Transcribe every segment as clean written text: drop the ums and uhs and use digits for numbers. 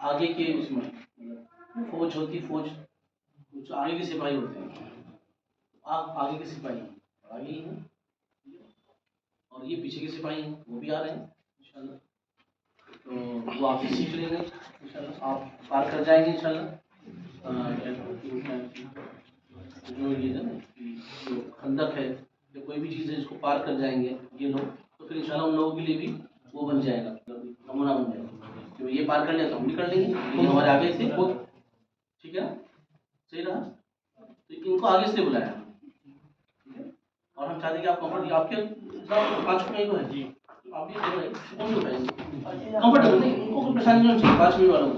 आगे के उसमें फौज होती, फौज कुछ आगे के सिपाही होते हैं, आप आगे के सिपाही हैं, आगे ही हैं, और ये पीछे के सिपाही हैं, वो भी आ रहे हैं इंशाल्लाह। तो वो आपसे सीख लेंगे इंशाल्लाह, आप पार कर जाएंगे इंशाल्लाह। जो ये है ना जो खंदक है या कोई भी चीज़ है इसको पार कर जाएंगे ये लोग, तो फिर इंशाल्लाह उन लोगों के लिए भी वो बन जाएगा, नमूना बन जाएगा। तो ये पार कर लिया तो हम भी कर लेंगे, ये हमारे आगे थे वो, ठीक है ना, सही रहा। तो इनको आगे से बुलाया, ठीक है, और हम चाहते कि आप कंफर्ट आपके 5 मई को है जी, आप भी सुकून से उठाएंगे, कंफर्टेबल नहीं, उनको कोई परेशानी नहीं होनी चाहिए 5 मिनट वालों को,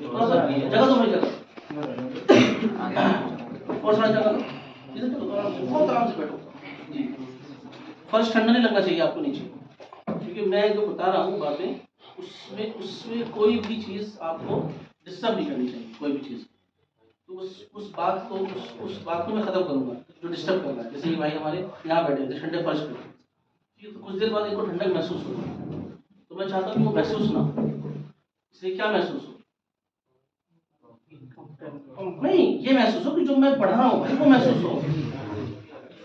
थोड़ा सा जगह दो भाई, जगह और सारा जगह इधर चलो, बहुत आराम से बैठो जी। फर्स्ट ठंडा नहीं लगना चाहिए आपको नीचे, क्योंकि मैं जो बता रहा हूँ बातें उसमें उसमें कोई भी चीज़ आपको डिस्टर्ब नहीं करनी चाहिए, कोई भी चीज़। तो उस बात को उस बात को मैं ख़त्म करूँगा जो डिस्टर्ब कर रहा है। जैसे ये भाई हमारे यहाँ बैठे थे ठंडे फर्श पे, ठीक है, तो कुछ देर बाद इनको ठंडक महसूस होगी, तो मैं चाहता हूँ कि वो महसूस ना हो। इसलिए क्या महसूस हो, नहीं ये महसूस हो कि जो मैं पढ़ रहा हूँ भाई वो महसूस हो।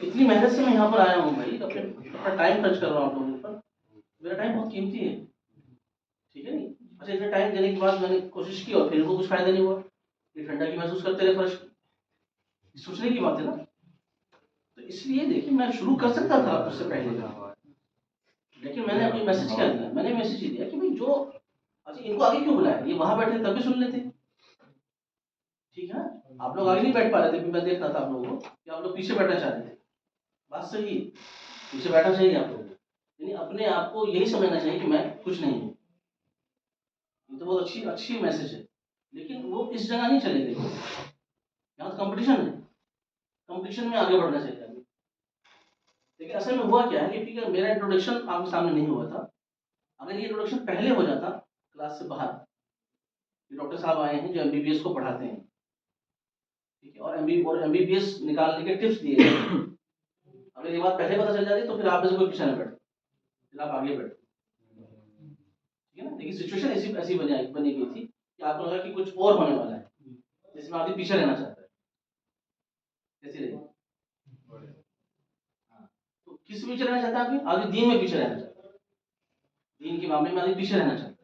इतनी मेहनत से मैं यहाँ पर आया हूँ भाई, अपना टाइम खर्च कर रहा हूँ आप लोगों पर, मेरा टाइम बहुत कीमती है, ठीक है नहीं। अच्छा, इतना टाइम देने के बाद मैंने कोशिश की और फिर इनको कुछ फायदा नहीं हुआ, ये ठंडा की महसूस करते रहे फर्श, सोचने की बात है ना। तो इसलिए देखिए मैं शुरू कर सकता था उससे पहले, लेकिन मैंने अभी मैसेज क्या दिया, मैंने मैसेज ही दिया कि भाई जो, अच्छा इनको आगे क्यों बुलाया, ये वहां बैठे तब भी सुन लेते, ठीक है ना। आप लोग आगे नहीं बैठ पा रहे थे, मैं देख रहा था आप लोगों को कि आप लोग पीछे बैठना चाह रहे थे, बात सही है, पीछे बैठना चाहिए आप लोगों को, यानी अपने आप को यही समझना चाहिए कि मैं कुछ नहीं हूँ। ये तो बहुत अच्छी अच्छी मैसेज है, लेकिन वो इस जगह नहीं चलेंगे, यहाँ तो कंपटीशन है, कंपटीशन में आगे बढ़ना चाहिए। लेकिन असल में हुआ क्या है कि मेरा इंट्रोडक्शन आपके सामने नहीं हुआ था, अगर ये इंट्रोडक्शन पहले हो जाता क्लास से बाहर, डॉक्टर साहब आए हैं जो एमबीबीएस को पढ़ाते हैं, ठीक है, और एमबीबीएस निकालने के टिप्स दिए हैं, अगर ये बात पहले पता चल जाती तो फिर आप में से कोई पीछे न बैठे, फिर आप आगे बैठे, ठीक है ना। लेकिन सिचुएशन ऐसी ऐसी बनी गई थी कि आपको लगा कि कुछ और होने वाला है, जिसमें आदमी पीछे रहना चाहता है, कैसी रही, हाँ, तो किस पीछे रहना चाहता है आदमी, आदमी दीन में पीछे रहना चाहता है, दीन के मामले में आदमी पीछे रहना चाहता है,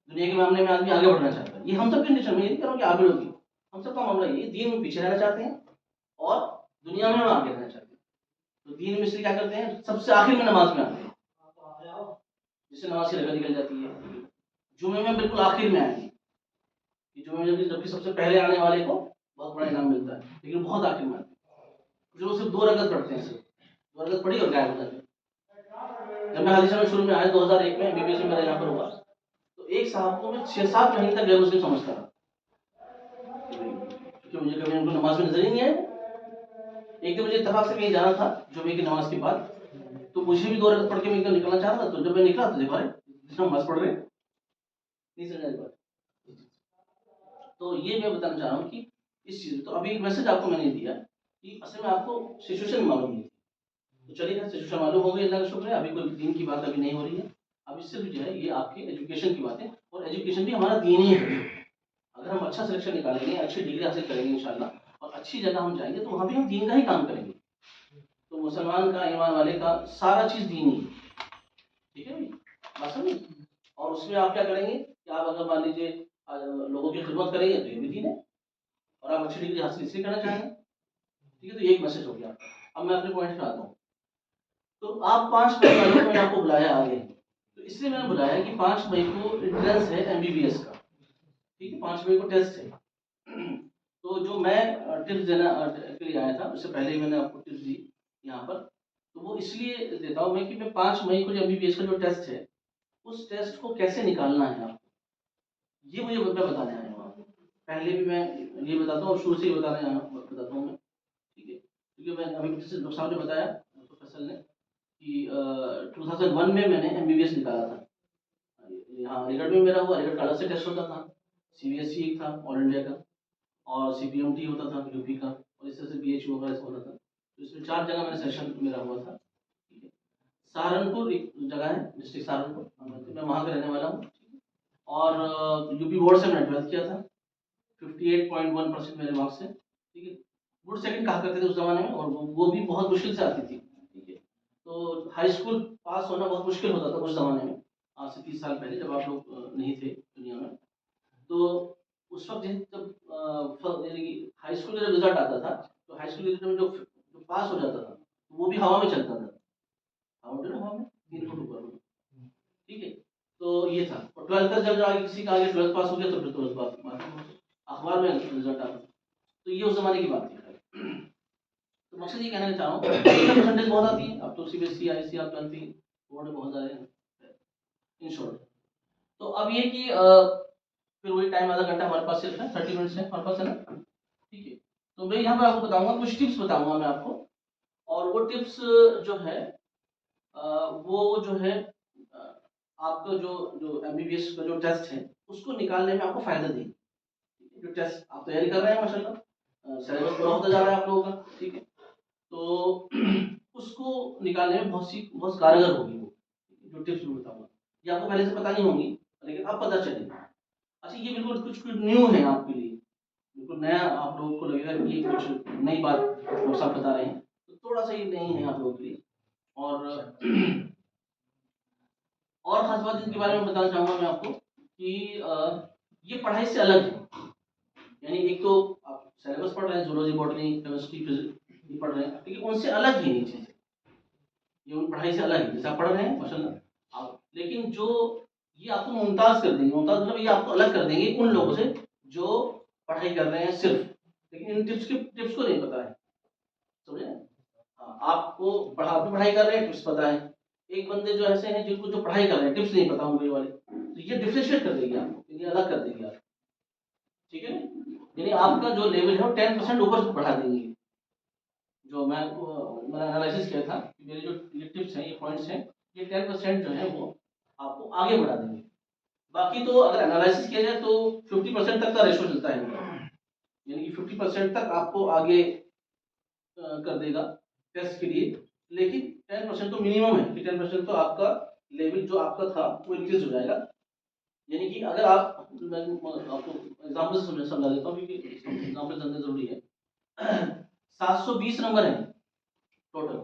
दुनिया के मामले में आदमी आगे बढ़ना चाहता है। ये हम सब कंडीशन में, ये नहीं कह रहा हूँ कि आगे होगी, हम सबका मामला ये, दीन में पीछे रहना चाहते हैं और दुनिया में हम आगे रहना चाहते हैं। तो दीन में इसलिए क्या करते हैं, सबसे आखिर में नमाज में आते हैं, जिससे नमाज की रगत निकल जाती है। जुमे में बिल्कुल आखिर में आएंगे, कि जुमे में जबकि सबसे पहले आने वाले को बहुत बड़ा इनाम मिलता है, लेकिन बहुत आखिर में आते हैं, जो सिर्फ 2 रकत पढ़ते हैं, सिर्फ 2 रकत पढ़ी और गायब हो जाते हैं। जब मैं हदीस में शुरू में आया 2001 में एमबीबीएस में मेरा यहाँ पर हुआ, तो एक साहब को मैं 6-7 महीने तक गैर मुस्लिम समझता रहा, क्योंकि मुझे कभी उनको नमाज में नजर ही नहीं आया। एक दिन मुझे इत्तेफाक से कहीं जाना था जुमे की नमाज के बाद, तो मुझे भी 2 रकत पढ़ के मैं निकलना चाह रहा था, तो जब मैं निकला तो देखा नमाज पढ़ रहे नहीं समझ आई बात। तो ये मैं बताना चाह रहा हूँ कि इस चीज़, तो अभी एक मैसेज आपको मैंने दिया कि असल में आपको सिचुएशन मालूम नहीं थी, तो चलिए सिचुएशन मालूम हो गई, अल्लाह का शुक्र है, अभी कोई दीन की बात अभी नहीं हो रही है, अब इससे भी जो है ये आपके एजुकेशन की बात है, और एजुकेशन भी हमारा दीन ही है। अगर हम अच्छा सिलेक्शन निकालेंगे, अच्छी डिग्री हासिल करेंगे इंशाल्लाह, और अच्छी जगह हम जाएंगे तो वहाँ भी हम दीन का ही काम करेंगे। तो मुसलमान का, ईमान वाले का सारा चीज़ दीन ही, ठीक है भाई, बात समझ। और उसमें आप क्या करेंगे कि आप अगर मान लीजिए लोगों की खिदमत करेंगे तो ये भी दीन है, और आप अच्छी डिग्री हासिल इसलिए करना चाहेंगे, ठीक है। तो ये एक मैसेज हो गया। अब मैं अपने पॉइंट पे आता हूँ। तो आप 5 मई वाले को मैंने आपको बुलाया आगे, तो इसलिए मैंने बुलाया कि 5 मई को एंट्रेंस है एमबीबीएस का, ठीक है, 5 मई को टेस्ट है। तो जो मैं टिप्स देना के लिए आया था, उससे पहले ही मैंने आपको टिप्स दी यहाँ पर, तो वो इसलिए देता हूँ मैं कि मैं 5 मई को जो एमबीबीएस का जो टेस्ट है, उस टेस्ट को कैसे निकालना है आपको, ये मुझे मैं बताने आया हूँ आपको। पहले भी मैं ये बताता हूँ और शुरू से ही बताता हूँ मैं, ठीक है, क्योंकि मैं अभी जैसे डॉक्टर साहब ने बताया, प्रोफेसर ने, कि 2001 में मैंने एमबीबीएस निकाला था। यहाँ अलीगढ़ में मेरा हुआ, अलीगढ़ का अलग से टेस्ट होता था, सीबीएसई एक था ऑल इंडिया का, और सीपीएमटी होता था यूपी का, और इस तरह से बीएचयू वगैरह होता था। तो इसमें 4 जगह मेरा सेशन मेरा हुआ था, ठीक है। सहारनपुर एक जगह है, डिस्ट्रिक्ट सहारनपुर, मैं वहाँ का रहने वाला हूँ, और यूपी बोर्ड से मैंने 12th किया था, 58.1% मेरे मार्क्स से, ठीक है। गुड सेकंड कहा करते थे उस जमाने में, और वो भी बहुत मुश्किल से आती थी, ठीक है। तो हाई स्कूल पास होना बहुत मुश्किल होता था उस जमाने में, आज से 30 साल पहले, जब आप लोग नहीं थे दुनिया में। तो उस वक्त यानी कि हाई स्कूल का जब रिजल्ट आता था, तो हाई स्कूल के रिजल्ट में जो पास हो जाता था वो भी हवा में चलता था, हवा में 3 फुट ऊपर में, ठीक है। तो ये था। और 12th का जब आगे किसी का आगे 12th पास हो गया तो फिर तो बस बात अखबार में रिजल्ट आता था। तो ये उस जमाने की बात थी। तो मकसद ये कहना चाह रहा हूँ, परसेंटेज बहुत आती है, अब तो सीबीएसई आईसी आप जानती हैं, बोर्ड में बहुत ज़्यादा है इन शॉर्ट। तो अब ये कि फिर वही टाइम आधा घंटा हमारे पास चल रहा है, 30 मिनट्स है हमारे पास, है ना, ठीक है। तो मैं यहाँ पर आपको बताऊंगा, कुछ टिप्स बताऊंगा मैं आपको, और वो टिप्स जो है वो जो है आपका जो जो एमबीबीएस का जो टेस्ट है उसको निकालने में आपको फायदा देगी। जो टेस्ट आप तैयारी कर रहे हैं माशाल्लाह, सिलेबस पूरा होता जा रहा है आप लोगों का, ठीक है। तो उसको निकालने में बहुत कारगर होगी वो जो टिप्स मैं बताऊंगा। ये आपको पहले से पता नहीं होंगी, लेकिन अब पता चलेगा। अच्छा, ये बिल्कुल कुछ न्यू है आपके लिए, बिल्कुल नया, आप लोगों को लगेगा कि ये कुछ नई बात डॉक्टर साहब बता रहे हैं, तो थोड़ा सा ये नई है आप लोगों के लिए। और खास बात इनके बारे में बताना चाहूँगा मैं आपको कि ये पढ़ाई से अलग है। यानी एक तो आप सिलेबस पढ़ रहे हैं, जूलॉजी, बॉटनी, केमिस्ट्री, फिजिक्स ये पढ़ रहे हैं, लेकिन उनसे अलग है ये चीज़, ये उन पढ़ाई से अलग है। जैसे आप पढ़ रहे हैं माशाल्लाह आप, लेकिन जो ये आपको मुमताज कर देंगे, मुमताज मतलब ये आपको अलग कर देंगे उन लोगों से जो पढ़ाई कर रहे हैं सिर्फ, लेकिन इन टिप्स को नहीं पता है, समझे। हाँ, आपको पढ़ाई कर रहे हैं, टिप्स पता है। एक बंदे जो ऐसे हैं जिनको जो पढ़ाई कर रहे हैं, टिप्स नहीं पता होंगे वाले, तो ये डिफरेंशिएट कर देगी आपको, ये अलग कर देगी आप, ठीक है। यानी आपका जो लेवल है वो 10% ऊपर बढ़ा देंगे। जो मैंने एनालिसिस किया था कि मेरे जो ये टिप्स हैं, ये पॉइंट्स हैं, ये 10% जो है वो आपको आगे बढ़ा देंगे। बाकी तो अगर एनालिसिस किया जाए तो 50% तक का रेशो चलता है, यानी कि 50% तक आपको आगे कर देगा टेस्ट के लिए। लेकिन 10% तो मिनिमम है कि 10% तो आपका लेवल जो आपका था वो इंक्रीज हो जाएगा। यानी कि अगर आप, मैं आपको एग्जाम्पल से समझा देता हूँ, क्योंकि एग्जाम्पल जानना जरूरी है। 720 नंबर है टोटल,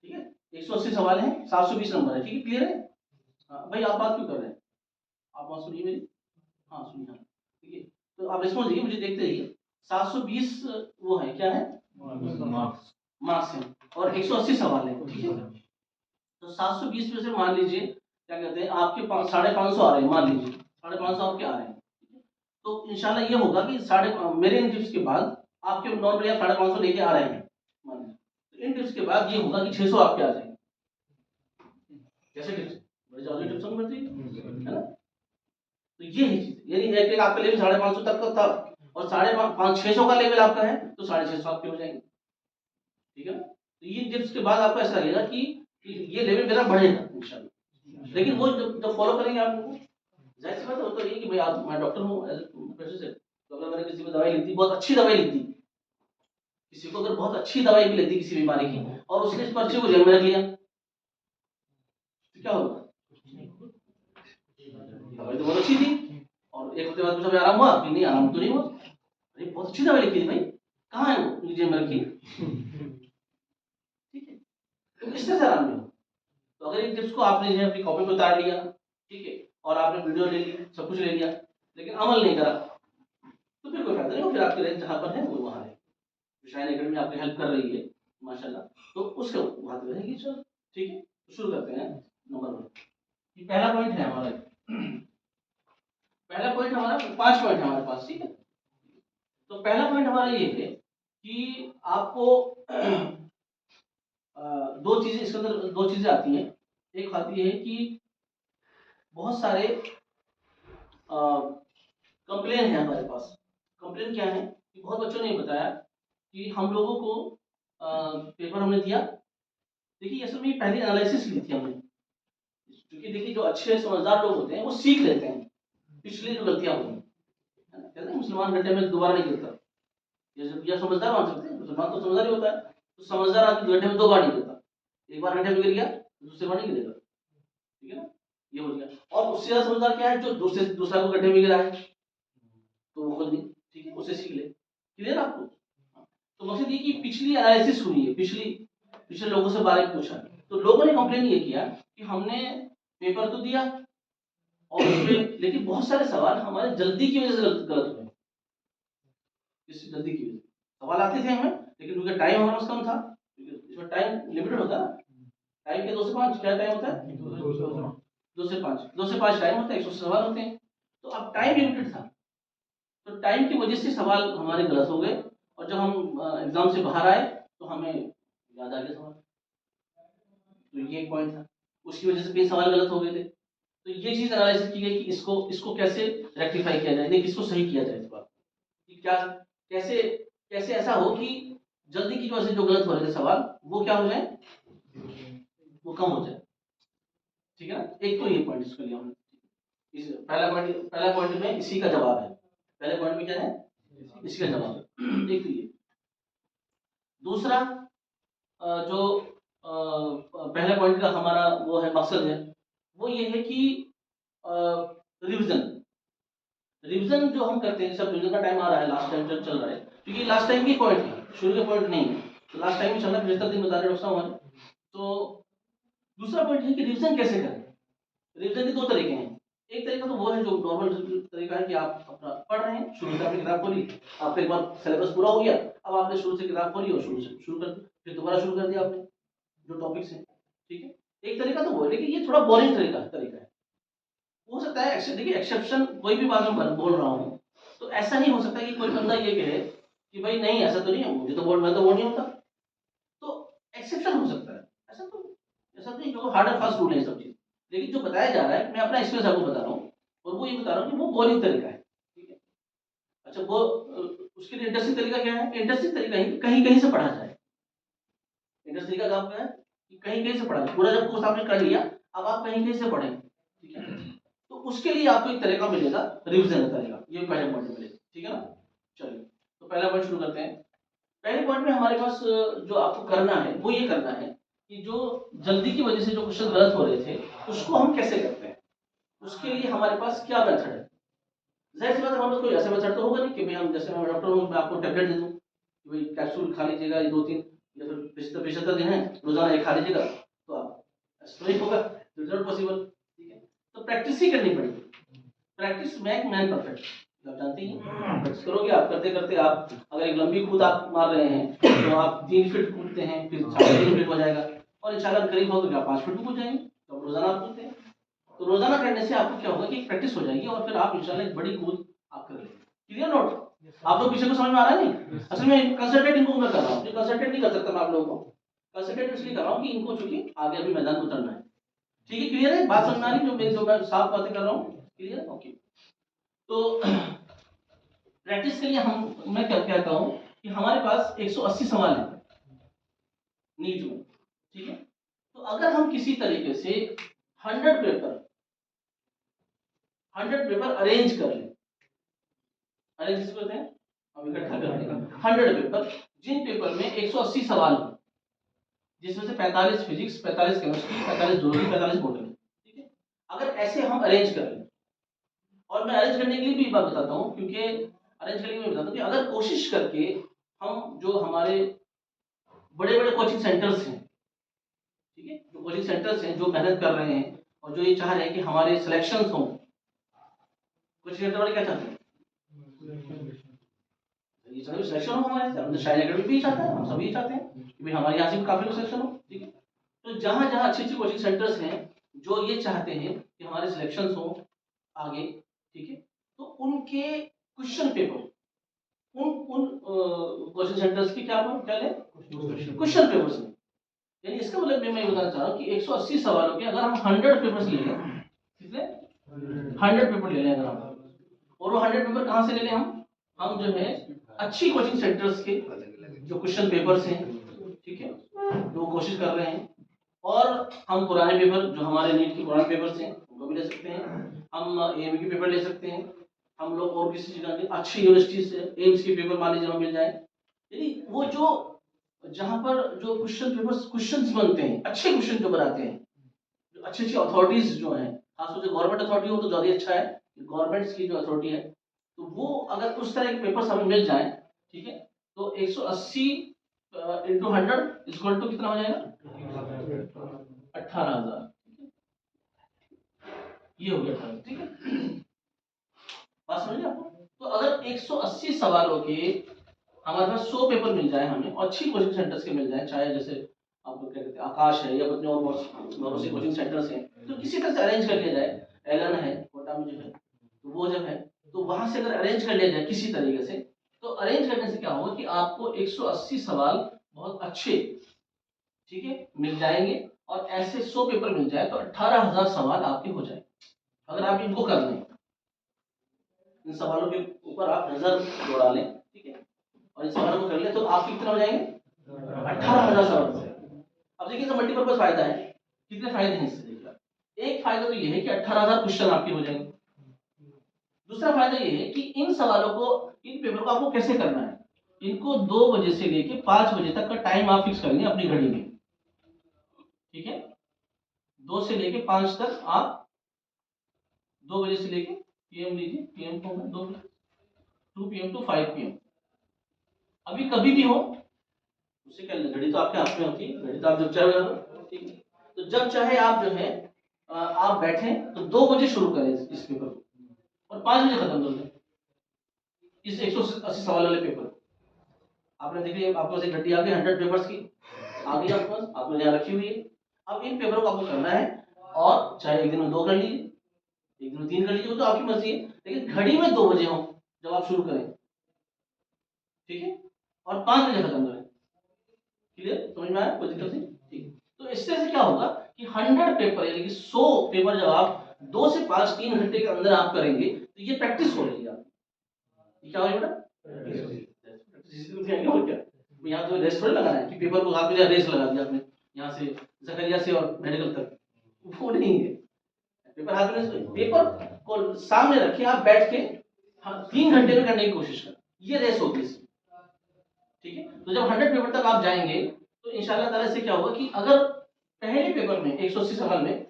ठीक है। 180 सवाल है, 720 नंबर है, ठीक है, क्लियर है। हाँ भाई, आप बात क्यों कर रहे हैं, आप बात सुनिए मेरी। हाँ सुनिए, हाँ, ठीक है। तो आप रिस्पॉन्स दिए, मुझे देखते रहिए। 720 वो है, क्या है, मार्क्स है, और 180 सवाल है, ठीक है। तो 720 में से मान लीजिए क्या कहते हैं आपके 550 आ रहे हैं, मान लीजिए 550 आपके आ रहे हैं, तो इंशाल्लाह ये होगा कि मेरे इन टिप्स के बाद आपके नॉर्मली आप 550 लेके आ रहे हैं, मान लीजिए, तो इन टिप्स के बाद ये होगा कि 600 आपके आ जाएंगे। कैसे टिप्स, बड़े ज्यादा टिप्स समझ में है ना। तो ये है चीज, यानी एक आपका लेवल 550 तक का था, और 650 का लेवल आपका है, तो 650 आपके हो जाएंगे, ठीक है ना। तो ये टिप्स के बाद आपको ऐसा लगेगा कि ये लेवल मेरा बढ़ेगा इंशाल्लाह। लेकिन वो जब फॉलो करेंगे आप लोग, जाहिर सी बात है, तो ये कि भाई आप, मैं डॉक्टर हूँ पैसे से, तो अगर मैंने किसी को दवाई ली थी, बहुत अच्छी दवाई ली थी, किसी को अगर बहुत अच्छी दवाई भी लेती किसी बीमारी की, और उसने इस पर्चे को जेब में रख लिया, तो क्या होगा, दवाई तो बहुत अच्छी थी, और एक हफ्ते बाद मुझे आराम हुआ कि नहीं, आराम तो नहीं हुआ, अरे बहुत अच्छी दवाई लिखी थी भाई, कहाँ है वो, जेब में रखी, ठीक है। तो किस तरह से आराम नहीं हो। तो अगर इन टिप्स को आपने जो है अपनी कॉपी पे उतार लिया, ठीक है, और आपने वीडियो ले ली, सब कुछ ले लिया, लेकिन अमल नहीं करा, तो फिर कोई फायदा नहीं हो, फिर आपकी रेंज जहाँ पर है वो वहाँ है। शाइन एकेडमी आपकी हेल्प कर रही है माशाल्लाह, तो उसके बात रहेगी। चलो ठीक है, तो शुरू करते हैं। नंबर 1, ये पहला पॉइंट है हमारा, पहला पॉइंट हमारा, 5 पॉइंट है हमारे पास, ठीक है। तो पहला पॉइंट हमारा ये है कि आपको दो चीजें इसके अंदर, दो चीजें आती हैं। एक आती है कि बहुत सारे कंप्लेन है हमारे पास। कंप्लेन क्या है कि बहुत बच्चों ने बताया कि हम लोगों को पेपर हमने दिया, देखिए असल में पहले एनालिसिस ली थी हमने, क्योंकि देखिए जो अच्छे समझदार लोग होते हैं वो सीख लेते हैं पिछली जो गलतियां हुई, है ना, कहते हैं मुसलमान गड्ढे में दोबारा नहीं गिरता। या समझदार मान सकते हैं, मुसलमान तो समझदार ही होता है, तो समझदार आदमी गड्ढे में 2 बार नहीं गिरता, एक बार गड्ढे में गिर गया तो दूसरी बार नहीं गिरेगा, ठीक है ना। ये हो गया। और उससे ज्यादा समझदार क्या है, जो दूसरा को गड्ढे में गिरा है तो वो खुद नहीं, ठीक है, उससे सीख ले। क्लियर आपको? तो मकसद ये कि पिछली एनालिसिस हुई है, पिछले लोगों से बारे में पूछा, तो लोगों ने कंप्लेन ये किया कि हमने पेपर तो दिया और उसमें लेकिन बहुत सारे सवाल हमारे जल्दी की वजह से गलत हुए। इस जल्दी की वजह से सवाल आते थे हमें, लेकिन क्योंकि टाइम हमारे पास कम था, इसमें टाइम लिमिटेड होता है ना, टाइम के 2 से 5 क्या टाइम होता है, 2 से 5 टाइम होता है, 100 सवाल होते हैं, तो अब टाइम लिमिटेड था, तो टाइम की वजह से सवाल हमारे गलत हो गए, और जब हम एग्जाम से बाहर आए तो हमें याद आ गया सवाल, तो ये एक पॉइंट था, उसकी वजह से कई सवाल गलत हो गए थे। तो ये चीज एनालिसिस की गई कि इसको कैसे रेक्टिफाई किया जाए, किसको सही किया जाए, इस बात कि क्या कैसे कैसे ऐसा हो कि जल्दी की वजह से जो गलत हो रहे थे सवाल वो क्या हो जाए, वो कम हो जाए। ठीक है ना, एक तो ये पॉइंट इसको लिया हमने, इस पहला पॉइंट में इसी का जवाब है, पहले पॉइंट में क्या है, इसी का जवाब है। एक तो ये, दूसरा जो पहले पॉइंट का हमारा वो है मकसद है, वो ये है कि रिवीजन जो हम करते हैं, सब रिवीजन का टाइम आ रहा है, लास्ट टाइम चल रहा है, क्योंकि लास्ट टाइम की पॉइंट है, शुरू के पॉइंट नहीं है, तो लास्ट टाइम में चल रहा है, 75 दिन बता रहे डॉक्टर साहब हमारे। तो दूसरा पॉइंट है कि रिवीजन कैसे करें। रिवीजन के 2 तरीके हैं, एक तरीका तो वो है जो नॉर्मल तरीका है कि आप अपना पढ़ रहे हैं, शुरू से आपने किताब खोली, आपका एक बार सिलेबस पूरा हो गया, अब आपने शुरू से किताब खोली और शुरू कर दी, फिर दोबारा शुरू कर दिया आपने जो टॉपिक्स हैं, ठीक है, एक तरीका तो वो है, लेकिन ये थोड़ा बोरिंग तरीका है। हो सकता है देखिए एक्सेप्शन, कोई भी बात मैं बोल रहा हूँ तो ऐसा नहीं हो सकता कि कोई बंदा ये कहे कि भाई नहीं ऐसा तो नहीं है, मुझे तो मैं तो बोल नहीं होता, तो एक्सेप्शन हो सकता है, ऐसा नहीं जो हार्ड एंड फास्ट रूल है सब चीज, लेकिन जो बताया जा रहा है मैं अपना एक्सपीरियंस आपको बता रहा हूँ, और वो ये बता रहा हूँ कि वो बोरिंग तरीका है, ठीक है। अच्छा, वो उसके लिए इंटरेस्टिंग तरीका क्या है, इंटरेस्टिंग तरीका है कि कहीं कहीं से पढ़ा जाए। इंटरेस्टिंग तरीका काम क्या है कि कहीं कहीं से पढ़ा जाए, पूरा जब कोर्स आपने कर लिया अब आप कहीं कहीं से पढ़ें, ठीक है, तो उसके लिए आपको एक तरीका मिलेगा, रिवीजन का तरीका, ये पहले पॉइंट में मिलेगा, ठीक है ना। चलिए, तो पहला पॉइंट शुरू करते हैं। पहले पॉइंट में हमारे पास जो आपको करना है वो ये करना है कि जो जल्दी की वजह से जो क्वेश्चन गलत हो रहे थे उसको हम कैसे करते हैं, उसके लिए हमारे पास क्या मेथड है। जाहिर सी बात है, हमारे पास कोई ऐसा मेथड तो होगा नहीं कि भाई हम जैसे मैं डॉक्टर हूँ, मैं आपको टैबलेट दे दूँ कि भाई कैप्सूल खा लीजिएगा, ये 2-3 या फिर 75 दिन है रोजाना एक खा लीजिएगा, तो आप ऐसा तो नहीं होगा, इट्स नॉट पॉसिबल, ठीक है। तो प्रैक्टिस ही करनी पड़ेगी, प्रैक्टिस मेक मैन परफेक्ट, आप जानते ही हैं, प्रैक्टिस करोगे आप, करते करते आप अगर एक लंबी कूद आप मार रहे हैं तो आप 3 फीट कूदते हैं, फिर 3 फीट हो जाएगा, और इंशाल्लाह करीब हो तो आप 5 फीट कूद जाएंगे, तो रोजाना आप कूदते हैं, तो रोजाना करने से आपको क्या होगा कि प्रैक्टिस हो जाएगी, और फिर आप इंशाल्लाह एक बड़ी कूद आप कर लेंगे। क्लियर नोट, आप लोग पीछे को समझ में आ रहा है नहीं, असल में कंसंट्रेट इनको मैं कर रहा हूँ, कंसंट्रेट नहीं कर सकता मैं आप लोगों को, कंसंट्रेट इसलिए कर रहा हूँ कि इनको चूंकि आगे अभी मैदान में उतरना है, ठीक है। क्लियर है, बात समझ में आ रही जो मैं साफ बातें कर रहा हूँ, क्लियर, ओके। तो प्रैक्टिस के लिए मैं क्या कहता हूँ कि हमारे पास 180 सवाल है नीट में, ठीक है, तो अगर हम किसी तरीके से 100 पेपर अरेंज कर लें, अरेंज किसको कहते हैं, अब इकट्ठा करने का, 100 पेपर, जिन पेपर में 180 सवाल हो, जिसमें से 45 फिजिक्स, 45 केमिस्ट्री, 45 जूलॉजी, 45 बॉटनी, ठीक है, अगर ऐसे हम अरेंज कर लें, और मैं अरेंज करने के लिए भी बात बताता हूँ, क्योंकि अरेंज करने के लिए बताता हूँ कि अगर कोशिश करके हम जो हमारे बड़े बड़े कोचिंग सेंटर्स हैं, ठीक है, जो कोचिंग सेंटर्स हैं जो मेहनत कर रहे हैं और जो ये चाह रहे हैं कि हमारे सिलेक्शंस हों, कोचिंग सेंटर वाले क्या चाहते हैं, ये सभी सिलेक्शन हो हमारे, हम तो शायद एकेडमी भी चाहते हैं, हम सभी चाहते हैं कि भाई हमारे यहाँ से भी काफी लोग सिलेक्शन हो, ठीक है। तो जहाँ जहाँ अच्छी अच्छी कोचिंग सेंटर्स हैं जो ये चाहते हैं कि हमारे सिलेक्शंस हो आगे, ठीक है, तो उनके क्वेश्चन पेपर, उन उन कोचिंग सेंटर्स की क्या लें, क्वेश्चन पेपर्स में, यानी इसका मतलब मैं ये बताना चाह रहा हूँ कि 180 सवालों के अगर हम 100 पेपर्स ले लें, कितने 100 पेपर ले लें अगर हम, और वो 100 पेपर कहाँ से ले लें, हम जो है अच्छी कोचिंग सेंटर्स के जो क्वेश्चन पेपर्स हैं, ठीक है, जो कोशिश कर रहे हैं, और हम पुराने पेपर जो हमारे नीट के पुराने पेपर्स हैं उनको भी ले सकते हैं, हम एएमयू के पेपर ले सकते हैं, हम लोग और किसी जगह के अच्छी यूनिवर्सिटी से एम्स के पेपर मान लीजिए हमें मिल जाए, यानी वो जो जहाँ पर जो क्वेश्चन पेपर्स क्वेश्चंस बनते हैं, अच्छे क्वेश्चन जो बनाते हैं, जो अच्छी अच्छी अथॉरिटीज जो हैं खासतौर से गवर्नमेंट अथॉरिटी हो तो ज़्यादा अच्छा है, गवर्नमेंट्स की जो अथॉरिटी है तो वो अगर उस तरह के पेपर्स हमें मिल जाएं, ठीक है, तो 180 इंटू 100 इक्वल टू कितना हो जाएगा? 18,000। ये हो गया 18, ठीक है, बात समझ गए आपको? तो अगर 180 सवालों के हमारे पास 100 पेपर मिल जाए हमें, और अच्छी कोचिंग सेंटर्स के मिल जाए, चाहे जैसे आपको क्या कहते हैं आकाश है या अपने और बहुत से कोचिंग सेंटर्स हैं, तो किसी तरह से अरेंज कर लिया जाए, एलन है कोटा में जो है, तो वो जब है तो वहां से अगर अरेंज कर लिया जाए किसी तरीके से, तो अरेंज करने से क्या होगा कि आपको 180 सवाल बहुत अच्छे, ठीक है, मिल जाएंगे, और ऐसे 100 पेपर मिल जाए तो 18,000 सवाल आपके हो जाए। अगर आप इनको कर लें, इन सवालों के ऊपर आप नजर दौड़ा लें, ठीक है, और इन सवालों को कर लें, तो आपके कितना हो जाएंगे? 18,000 सवाल हो जाएंगे। अब देखिए इसका मल्टीपर्पज फायदा है, कितने फायदे हैं इससे? देखिए एक फायदा तो ये है कि 18,000 क्वेश्चन आपके हो जाएंगे। दूसरा फायदा ये है कि इन सवालों को, इन पेपर को आपको कैसे करना है, इनको 2 बजे से लेके 5 बजे तक का टाइम आप फिक्स करेंगे अपनी घड़ी में, ठीक है, 2 से लेके 5 तक आप 2 बजे से लेके पीएम लीजिए, पीएम को 2 PM टू 5 PM, अभी कभी भी हो उससे क्या, घड़ी तो आपके हाथ में होती है, घड़ी तो आप जब चाहे लगा दो, ठीक है, तो जब चाहे आप जो है आप बैठे तो 2 बजे शुरू करें इस पेपर को, और 5 बजे खत्म कर दें इस 180 सवाल वाले पेपर को। आपने देखिए आपके पास एक घड़ी आ गई 100 पेपर्स की आ गई आपके पास, आपने यहाँ रखी हुई है। अब इन पेपरों को आपको करना है, और चाहे एक दिन में 2 कर लीजिए, एक दिन में 3 कर लीजिए, वो तो आपकी मर्जी है, लेकिन घड़ी में 2 बजे हो जब आप शुरू करें, ठीक है, और 5 बजे खत्म करें। क्लियर, समझ में आया? कोई दिक्कत नहीं? ठीक। तो इससे से क्या होगा कि 100 पेपर यानी कि 100 पेपर जब आप 2 से 5 3 घंटे के अंदर आप करेंगे तो ये प्रैक्टिस हो रही है आपकी। ये क्या हो रही है बेटा? प्रैक्टिस और क्या? यहाँ तो रेस थोड़ी लगाना है कि पेपर को आपने रेस लगा दिया आपने यहाँ से जकरिया से और मेडिकल तक, वो नहीं है। पेपर हाथ में, पेपर को सामने रखे आप बैठ के 3 घंटे में करने की कोशिश करें, ये रेस होगी इसकी, ठीक है। तो जब 100 पेपर तक आप जाएंगे तो इंशाल्लाह ताला से क्या होगा कि अगर पहले पेपर में 180 सवाल में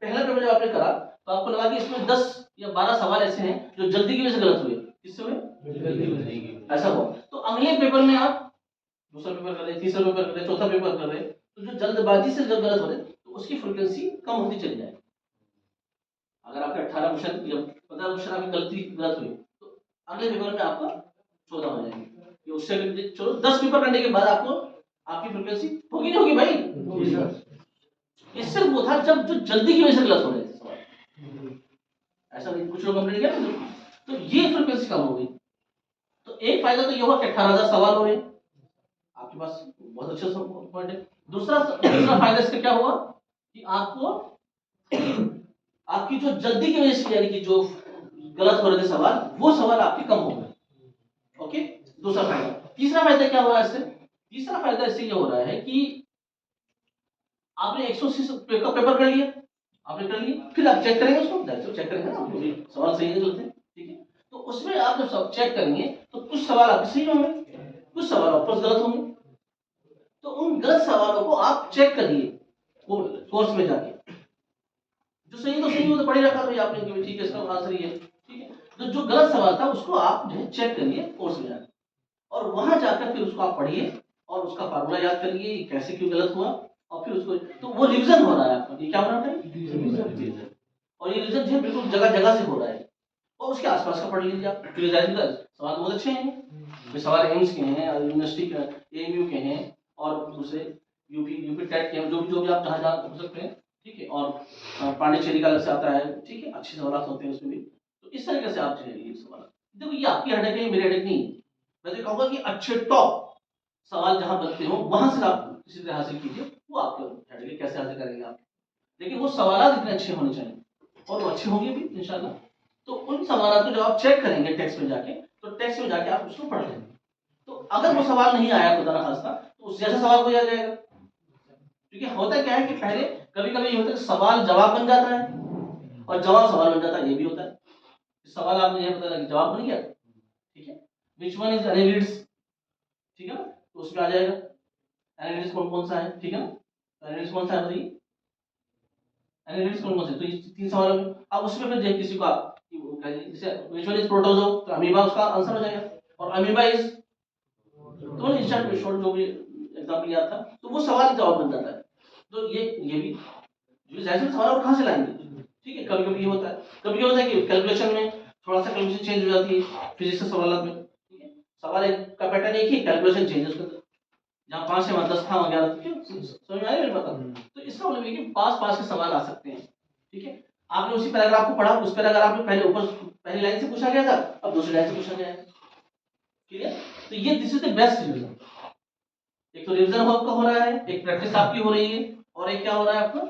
पहला पेपर जब आपने करा तो आपको लगा कि इसमें 10 या 12 सवाल ऐसे हैं जो जल्दी की वजह से गलत हुए, किससे हुए? जल्दी की वजह से ऐसा हुआ, तो अगले पेपर में आप दूसरा पेपर कर रहे, तीसरा पेपर कर रहे, चौथा पेपर कर रहे, तो जो जल्दबाजी से जब गलत हो रहे तो उसकी फ्रीक्वेंसी कम होती चली जाए। अगर आपके 18% या 15% आपकी गलती गलत हुई तो अगले पेपर में आपका 14 हो जाएंगे, ये उससे चलो 10 पेपर करने के बाद आपको आपकी फ्रीक्वेंसी होगी नहीं होगी भाई? ये सिर्फ वो था जब जो जल्दी की वजह से गलत हो रहे थे सवाल, ऐसा नहीं कुछ लोग कंप्लेंट किया ना, तो ये फ्रीक्वेंसी कम हो गई। तो एक फायदा तो ये हुआ कि 18,000 सवाल हो रहे हैं आपके पास, बहुत अच्छा पॉइंट है। दूसरा फायदा इसका क्या हुआ कि आपको आपकी जो जल्दी की वजह से यानी कि जो गलत हो रहे थे सवाल, वो सवाल आपके कम हो गए। ओके, दूसरा फायदा। तीसरा फायदा क्या हो रहा है इससे? तीसरा फायदा इससे ये हो रहा है कि आपने 180 का पेपर कर लिया, आपने कर लिया, फिर आप चेक करेंगे उसको, चेक करेंगे ना सवाल सही निकलते हैं, ठीक है, तो उसमें आप जब सब चेक करेंगे तो कुछ सवाल आपके सही होंगे, कुछ सवाल ऑफकोर्स गलत होंगे, तो उन गलत सवालों को आप चेक करिए कोर्स में जाके, जो सही तो सही हो तो पढ़े रखा भाई आपने कि ठीक है इसका आंसर ये है, ठीक है, तो जो गलत सवाल था उसको आप जो है चेक करिए कोर्स में जाकर, और वहां जाकर फिर उसको आप पढ़िए और उसका फार्मूला याद करिए कैसे क्यों गलत हुआ, और फिर उसको, तो वो रिवीजन हो रहा है आपका, ये क्या हो रहा है? रिवीजन। और ये रिवीजन जो है बिल्कुल जगह जगह से हो रहा है, और उसके आसपास का पढ़ लीजिए आप, फिर सवाल बहुत अच्छे हैं, सवाल एम्स के हैं, यूनिवर्सिटी के एएमयू के हैं, और दूसरे यूपी टेट के, जो भी आप जहाँ जहाँ हो सकते हैं, ठीक है, और पांडिचेरी का अलग से आता है, ठीक है, अच्छे सवाल होते हैं उसमें भी, तो इस तरीके से आप जो है ये सवाल, देखो ये आपकी हेडेक है, मेरी हेडेक नहीं है, मैं तो कहूँगा कि अच्छे टॉप सवाल जहाँ बनते हो वहां से आप किसी तरह हासिल कीजिए, वो आपके हेडेक है, कैसे हासिल करेंगे आप, लेकिन वो सवाल इतने अच्छे होने चाहिए, और वो अच्छे होंगे भी इंशाल्लाह। तो उन सवालों को जब आप चेक करेंगे टेक्स्ट में जाके, तो टेक्स्ट में जाके आप उसको पढ़ लेंगे, तो अगर वो सवाल नहीं आया खुदा ना खास्ता तो उस जैसा सवाल कोई आ जाएगा, क्योंकि होता क्या है कि पहले कभी कभी ये होता है कि सवाल जवाब बन जाता है और जवाब सवाल बन जाता है, ये भी होता है, सवाल आपने ये पता लगा जवाब बन गया, ठीक है, विच वन इज एनालिटिक्स, ठीक है ना, तो उसमें आ जाएगा एनालिटिक्स कौन कौन सा है, ठीक है ना, एनालिटिक्स कौन सा है बताइए, एनालिटिक्स कौन कौन से, तो ये 3 सवाल में अब उसमें फिर देख किसी को आप जैसे विच वन इज प्रोटोजो, तो अमीबा उसका आंसर हो जाएगा, और अमीबा इज, तो इन शॉर्ट जो भी एग्जांपल याद था, तो वो सवाल जवाब बन जाता है। तो ये भी जो जैसे सवाल और कहाँ से लाएंगे, ठीक है। कभी कभी ये होता है, कभी होता है कि कैलकुलेशन में थोड़ा सा कैलकुलेशन चेंज हो जाती है फिजिक्स के सवालों में, ठीक है। सवाल एक का पैटर्न एक ही, कैलकुलेशन चेंज उसका, जहाँ 5 से 10 था वहाँ 11, क्यों समझ में आया मेरी बात। तो इसका मतलब है कि पास के सवाल आ सकते हैं, ठीक है। आपने उसी पैराग्राफ को पढ़ा, उस पैराग्राफ में पहले ऊपर पहली लाइन से पूछा गया था, अब दूसरी लाइन से पूछा गया है, क्लियर। तो ये this is the best revision. एक तो रिवीजन आपका हो रहा है, एक प्रैक्टिस आपकी हो रही है, और एक क्या हो रहा है आपका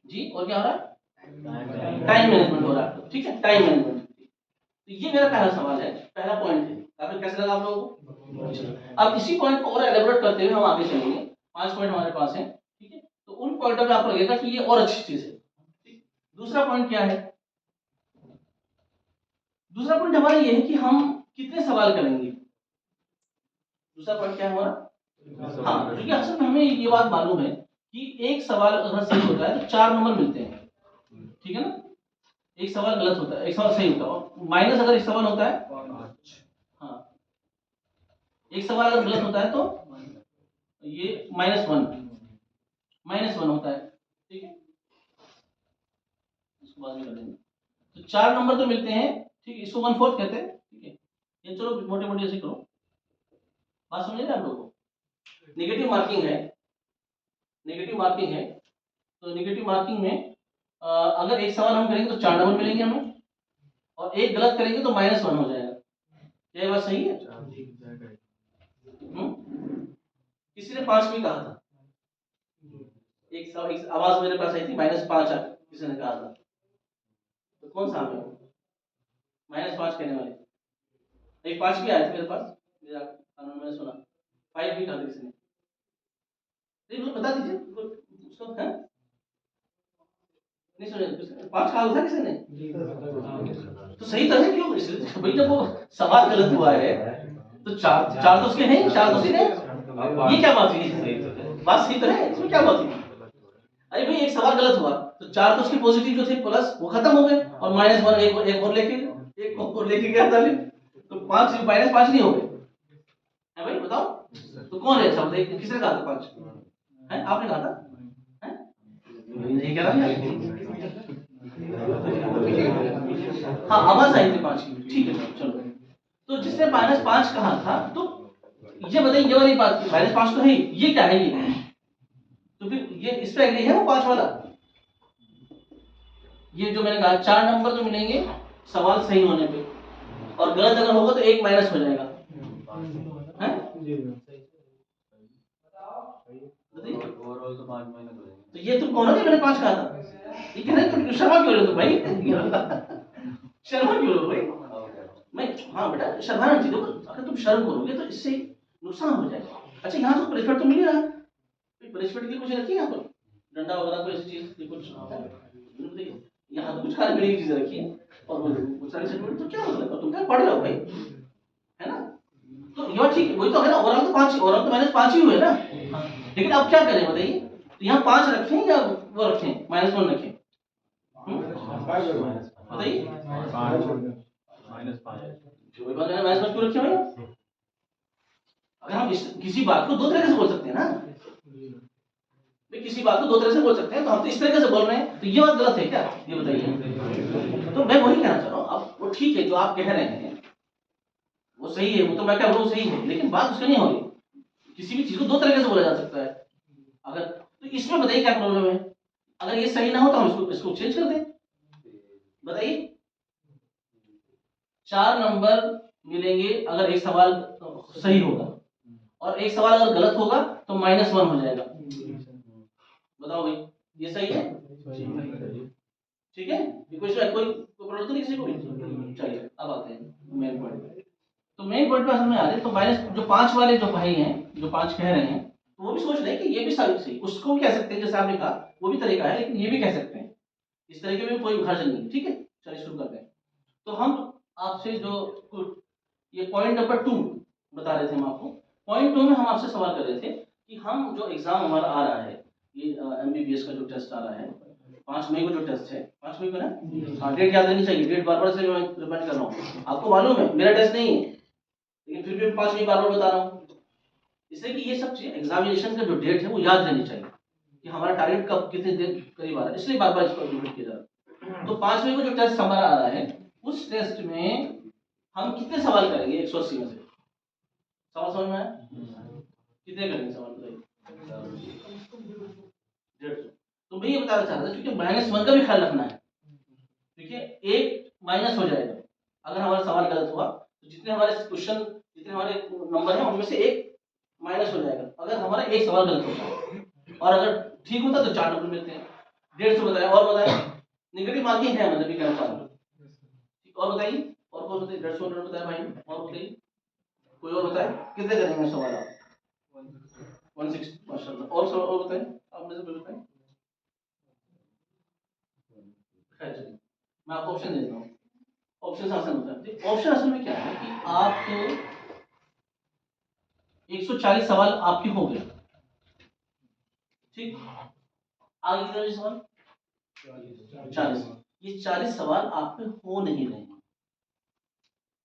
जी, और क्या हो रहा है, टाइम मैनेजमेंट हो रहा है, ठीक है, टाइम मैनेजमेंट। तो ये मेरा पहला सवाल है, पहला पॉइंट है। आपको कैसे लगा आप लोगों को? अब इसी पॉइंट को और एलेबोरेट करते हुए हम आगे चलेंगे। 5 पॉइंट हमारे पास हैं, ठीक है। तो उन पॉइंटों पे आपको लगेगा कि ये और अच्छी चीज है, ठीक। दूसरा पॉइंट क्या है, दूसरा पॉइंट हमारा ये है कि हम कितने सवाल करेंगे। दूसरा पॉइंट क्या है हमारा, हाँ, क्योंकि अक्सर हमें ये बात मालूम है कि एक सवाल अगर सही होता है तो 4 नंबर मिलते हैं, ठीक है ना। एक सवाल गलत होता है, एक सवाल सही होता है, और माइनस अगर एक सवाल होता है, हाँ, एक सवाल अगर गलत होता है तो ये -1 होता है, ठीक है। इसको बाद में कर देंगे। तो 4 नंबर तो मिलते हैं, ठीक है, इसको 1/4 कहते हैं, ठीक है। ये चलो मोटे मोटे ऐसे करो, बात समझे ना आप लोगों को। नेगेटिव मार्किंग है, नेगेटिव मार्किंग है, तो नेगेटिव मार्किंग में अगर एक सवाल हम करेंगे तो 4 नंबर मिलेंगे हमें, और एक गलत करेंगे तो -1 हो जाएगा। क्या ये बात सही है? किसी ने 5 भी कहा था, एक आवाज मेरे पास आई थी -5 किसी ने कहा था, तो कौन सा हमें -5 कहने वाले, एक 5 भी आया था मेरे पास, मेरा कानून में सुना, 5 भी कहा था किसी ने, नहीं मुझे बता दीजिए उसको है, नहीं सुने 5 कहा था किसी ने, तो सही तो है, क्यों इसलिए भाई जब वो सवाल गलत हुआ है तो 4 तो उसके हैं, 4 तो उसके हैं, ये क्या बात हुई, बात सही तो है, इसमें क्या बात हुई। अरे भाई एक सवाल गलत हुआ तो 4 तो उसके पॉजिटिव जो थे प्लस वो खत्म हो गए, और -1 एक और लेके गया था, तो 5 -5 नहीं हो गए, है भाई बताओ। तो कौन है अच्छा बताइए, किसने कहा था 5 है, आपने कहा था है, नहीं कह रहा, हाँ आवाज आई थी 5 की, ठीक है चलो। तो जिसने -5 कहा था, तो ये बताइए ये वाली बात, -5 तो है, ये क्या है ये, तो फिर ये इस पे एग्री है वो 5 वाला। ये जो मैंने कहा 4 नंबर तो मिलेंगे सवाल सही होने पे, और गलत अगर होगा तो 1 माइनस हो जाएगा, हैं? ओवरऑल तो 5 माइनस हो जाएंगे। तो ये तुम कौन हो कि मैंने 5 कहा था, ये कह रहे तुम शर्मा क्यों रहे हो तुम भाई, शर्मा क्यों रहे हो भाई, मैं, हाँ बेटा शर्माना चाहिए, देखो अगर तुम शर्म करोगे तो इससे नुकसान हो जाएगा। अच्छा यहाँ तो पनिशमेंट तो मिल ही रहा है, पनिशमेंट के लिए कुछ रखी है यहाँ पर, डंडा वगैरह कोई ऐसी चीज कुछ बताइए, यहाँ तो कुछ खाने पीने की चीजें रखी है, और वो सारी सर्टिफिकेट, तो क्या मतलब तुम क्या पढ़ रहे हो भाई, है ना। तो ये बात ठीक है, वही तो है ना, ओवरऑल तो 5, ओवरऑल तो -5 ही हुए ना, लेकिन अब क्या करें बताइए, तो यहाँ 5 रखें या वो रखें -1 रखें, बताइए वही बात है, -5 क्यों रखे भाई। अगर हम किसी बात को 2 तरह से बोल सकते हैं ना, भाई किसी बात को 2 तरह से बोल सकते हैं, तो हम तो इस तरीके से बोल रहे हैं, तो ये बात गलत है क्या, ये बताइए। तो मैं वही कहना चाह रहा हूँ, अब वो ठीक है जो आप कह रहे हैं वो सही है, वो तो मैं कह रहा हूँ सही है, लेकिन बात उसकी नहीं हो रही। किसी भी चीज को 2 तरीके से बोला जा सकता है, अगर तो इसमें बताइए क्या प्रॉब्लम है, अगर ये सही ना हो तो हम इसको चेंज कर दें, बताइए। 4 नंबर मिलेंगे अगर एक सवाल सही होगा, और एक सवाल अगर गलत होगा तो -1 हो जाएगा, बताओ भाई ये सही है, ठीक है। ये कोई प्रॉब्लम तो नहीं किसी को भी, चलिए अब आते हैं मेन पॉइंट। तो मेन पॉइंट पे असल में आ रहे हैं, तो माइनस जो 5 वाले जो भाई हैं, जो 5 कह रहे हैं, तो वो भी सोच रहे हैं कि ये भी सही, उसको भी कह सकते हैं जैसे आपने कहा, वो भी तरीका है, लेकिन ये भी कह सकते हैं, इस तरीके में कोई हर्ज नहीं है, ठीक है। चलिए शुरू करते हैं। तो हम आपसे जो ये पॉइंट नंबर 2 बता रहे थे हम आपको, पॉइंट 2 में हम आपसे सवाल कर रहे थे कि हम जो एग्जाम हमारा आ रहा है, ये MBBS का जो टेस्ट आ रहा है 5 मई को जो टेस्ट है, 5 मई को ना, हाँ डेट याद रहनी चाहिए, डेट बार बार से मैं रिमाइंड कर रहा हूँ, आपको मालूम है मेरा टेस्ट नहीं है लेकिन फिर भी 5 मई बार बार बता रहा हूँ, इसलिए कि ये सब चीज़ एग्जामिनेशन का जो डेट है वो याद रहनी चाहिए कि हमारा टारगेट कब कितने दिन करीब आ रहा है, इसलिए बार बार इसको रिपीट किया जा रहा है। तो 5 मई को जो टेस्ट हमारा आ रहा है उस टेस्ट में हम कितने सवाल करेंगे 180 में से, सवाल समझ में आया? कितने करेंगे सवाल बताइए? 150। तो मैं ये बताना चाह रहा था क्योंकि -1 का भी ख्याल रखना है, देखिए एक माइनस हो जाएगा अगर हमारा सवाल गलत हुआ तो जितने हमारे क्वेश्चन जितने हमारे नंबर हैं उनमें से एक माइनस हो जाएगा अगर हमारा एक सवाल गलत होता है, और अगर ठीक होता तो 4 नंबर मिलते हैं। 150 बताया, और बताया नेगेटिव मार्किंग है, मतलब ये कहना चाह रहा हूँ। और बताइए, और कौन बताइए? 150 बताया भाई, और बताइए कोई और बताए कितने करेंगे सवाल आप? 160 माशाल्लाह। और सवाल और बताएं, आप में से कोई बताएं। खैर चलिए मैं आपको ऑप्शन देता हूँ, ऑप्शन आसान होता है। ऑप्शन असल में क्या है कि आप 140 सवाल आपके हो गए, ठीक, आगे कितने बचे सवाल? 40। ये 40 सवाल आप पे हो नहीं रहे,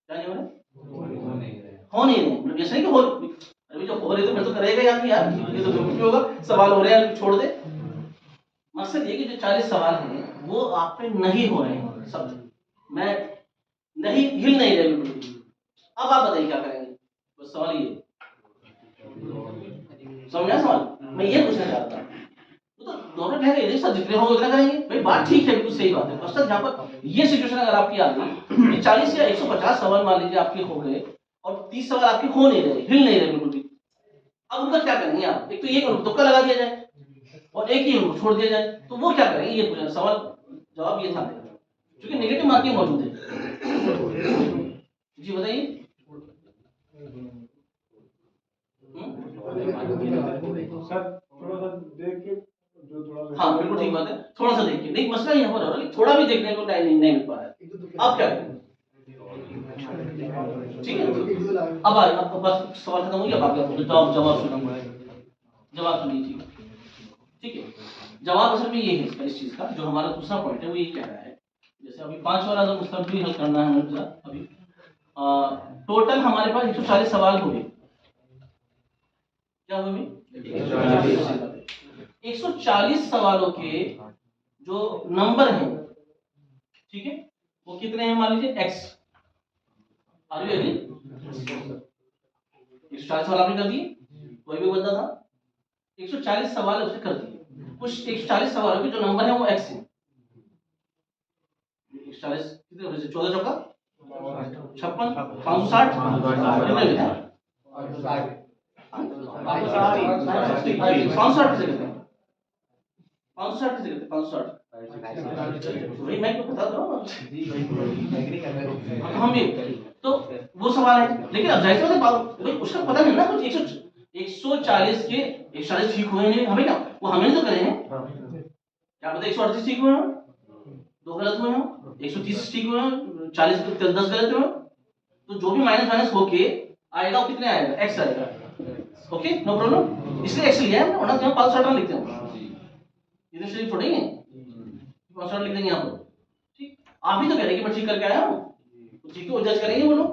क्या नहीं हो रहे? हो नहीं रहे, मतलब ऐसा नहीं कि हो, अभी जो हो रहे तो फिर तो करेगा या नहीं यार, ये तो बेवकूफी होगा, सवाल हो रहे हैं छोड़ दे। मकसद ये कि जो 40 सवाल हैं वो आप पे नहीं हो रहे हैं सब, मैं नहीं हिल नहीं रहे बिल्कुल। अब आप बताइए क्या करेंगे, बस सवाल ये समझ आया सवाल? मैं ये पूछना चाहता हूँ, तो दोनों कहेंगे नहीं सर जितने होंगे उतना करेंगे, भाई बात ठीक है, बिल्कुल सही बात है। मकसद यहाँ पर ये सिचुएशन अगर आपकी आ गई कि 40 या 150 सवाल मान लीजिए आपके हो गए और 30 सवाल आपके हो नहीं रहे, हिल नहीं रहे बिल्कुल भी, अब उनका क्या करेंगे आप? एक तो ये तुक्का लगा दिया जाए और एक ही छोड़ दिया जाए, तो वो क्या करेंगे ये पूछना सवाल, जवाब ये था क्योंकि नेगेटिव मार्किंग मौजूद है। जी बताइए। सर थोड़ा सा देख के जो थोड़ा सा, हाँ बिल्कुल ठीक बात है, थोड़ा सा देखिए, नहीं मसला यहाँ पर हो रहा है कि थोड़ा भी देखने को टाइम नहीं मिल पा रहा है, आप क्या करेंगे? ठीक है, अब बस सवाल खत्म हो गया, बाकी आपको जवाब सुना, जवाब सुनिए, ठीक है, ठीक है। जवाब असल में ये है इसका, इस चीज का जो हमारा दूसरा पॉइंट है वो ये कह रहा है, जैसे अभी 5 वाला अगर मुस्तफ भी हल करना है हमें अभी, टोटल हमारे पास 140 सवाल हो गए, क्या हुए? 140 सवालों के जो नंबर हैं, ठीक है, वो कितने हैं? मान लीजिए x, आर यू एग्री? 140 सवाल आपने कर दिए, कोई भी बंदा था 140 सवाल उसने कर दिए, कुछ 140 सवालों के जो नंबर है वो x है। 140 कितने बजे? 14 चौका 56, 560 कितने बजे? 560 किसे कहते हैं? 560 किसे कहते हैं? 560 वही मैं तो बता रहा हूँ, हम भी तो वो सवाल है, लेकिन अब जाहिर सी बात है भाई उसका पता नहीं ना कुछ, 140 के 140 ठीक हुए नहीं, हमें क्या, वो हमने तो करे हैं, क्या पता 138 ठीक हुए हैं, 2 गलत हुए हैं, 130 ठीक हुए हैं, 40 10 गलत हुए हैं, तो जो भी माइनस माइनस होके आएगा वो कितने आएगा? एक्स आएगा, ओके नो प्रॉब्लम, इसलिए एक्स लिया है, वरना तो 560 लिखते हैं, इधर शरीफ थोड़े ही है, 560 लिख देंगे यहाँ पर, ठीक। आप ही तो कह रहे हैं कि मैं ठीक करके आया हूँ, तो ठीक है वो जज करेंगे वो लोग,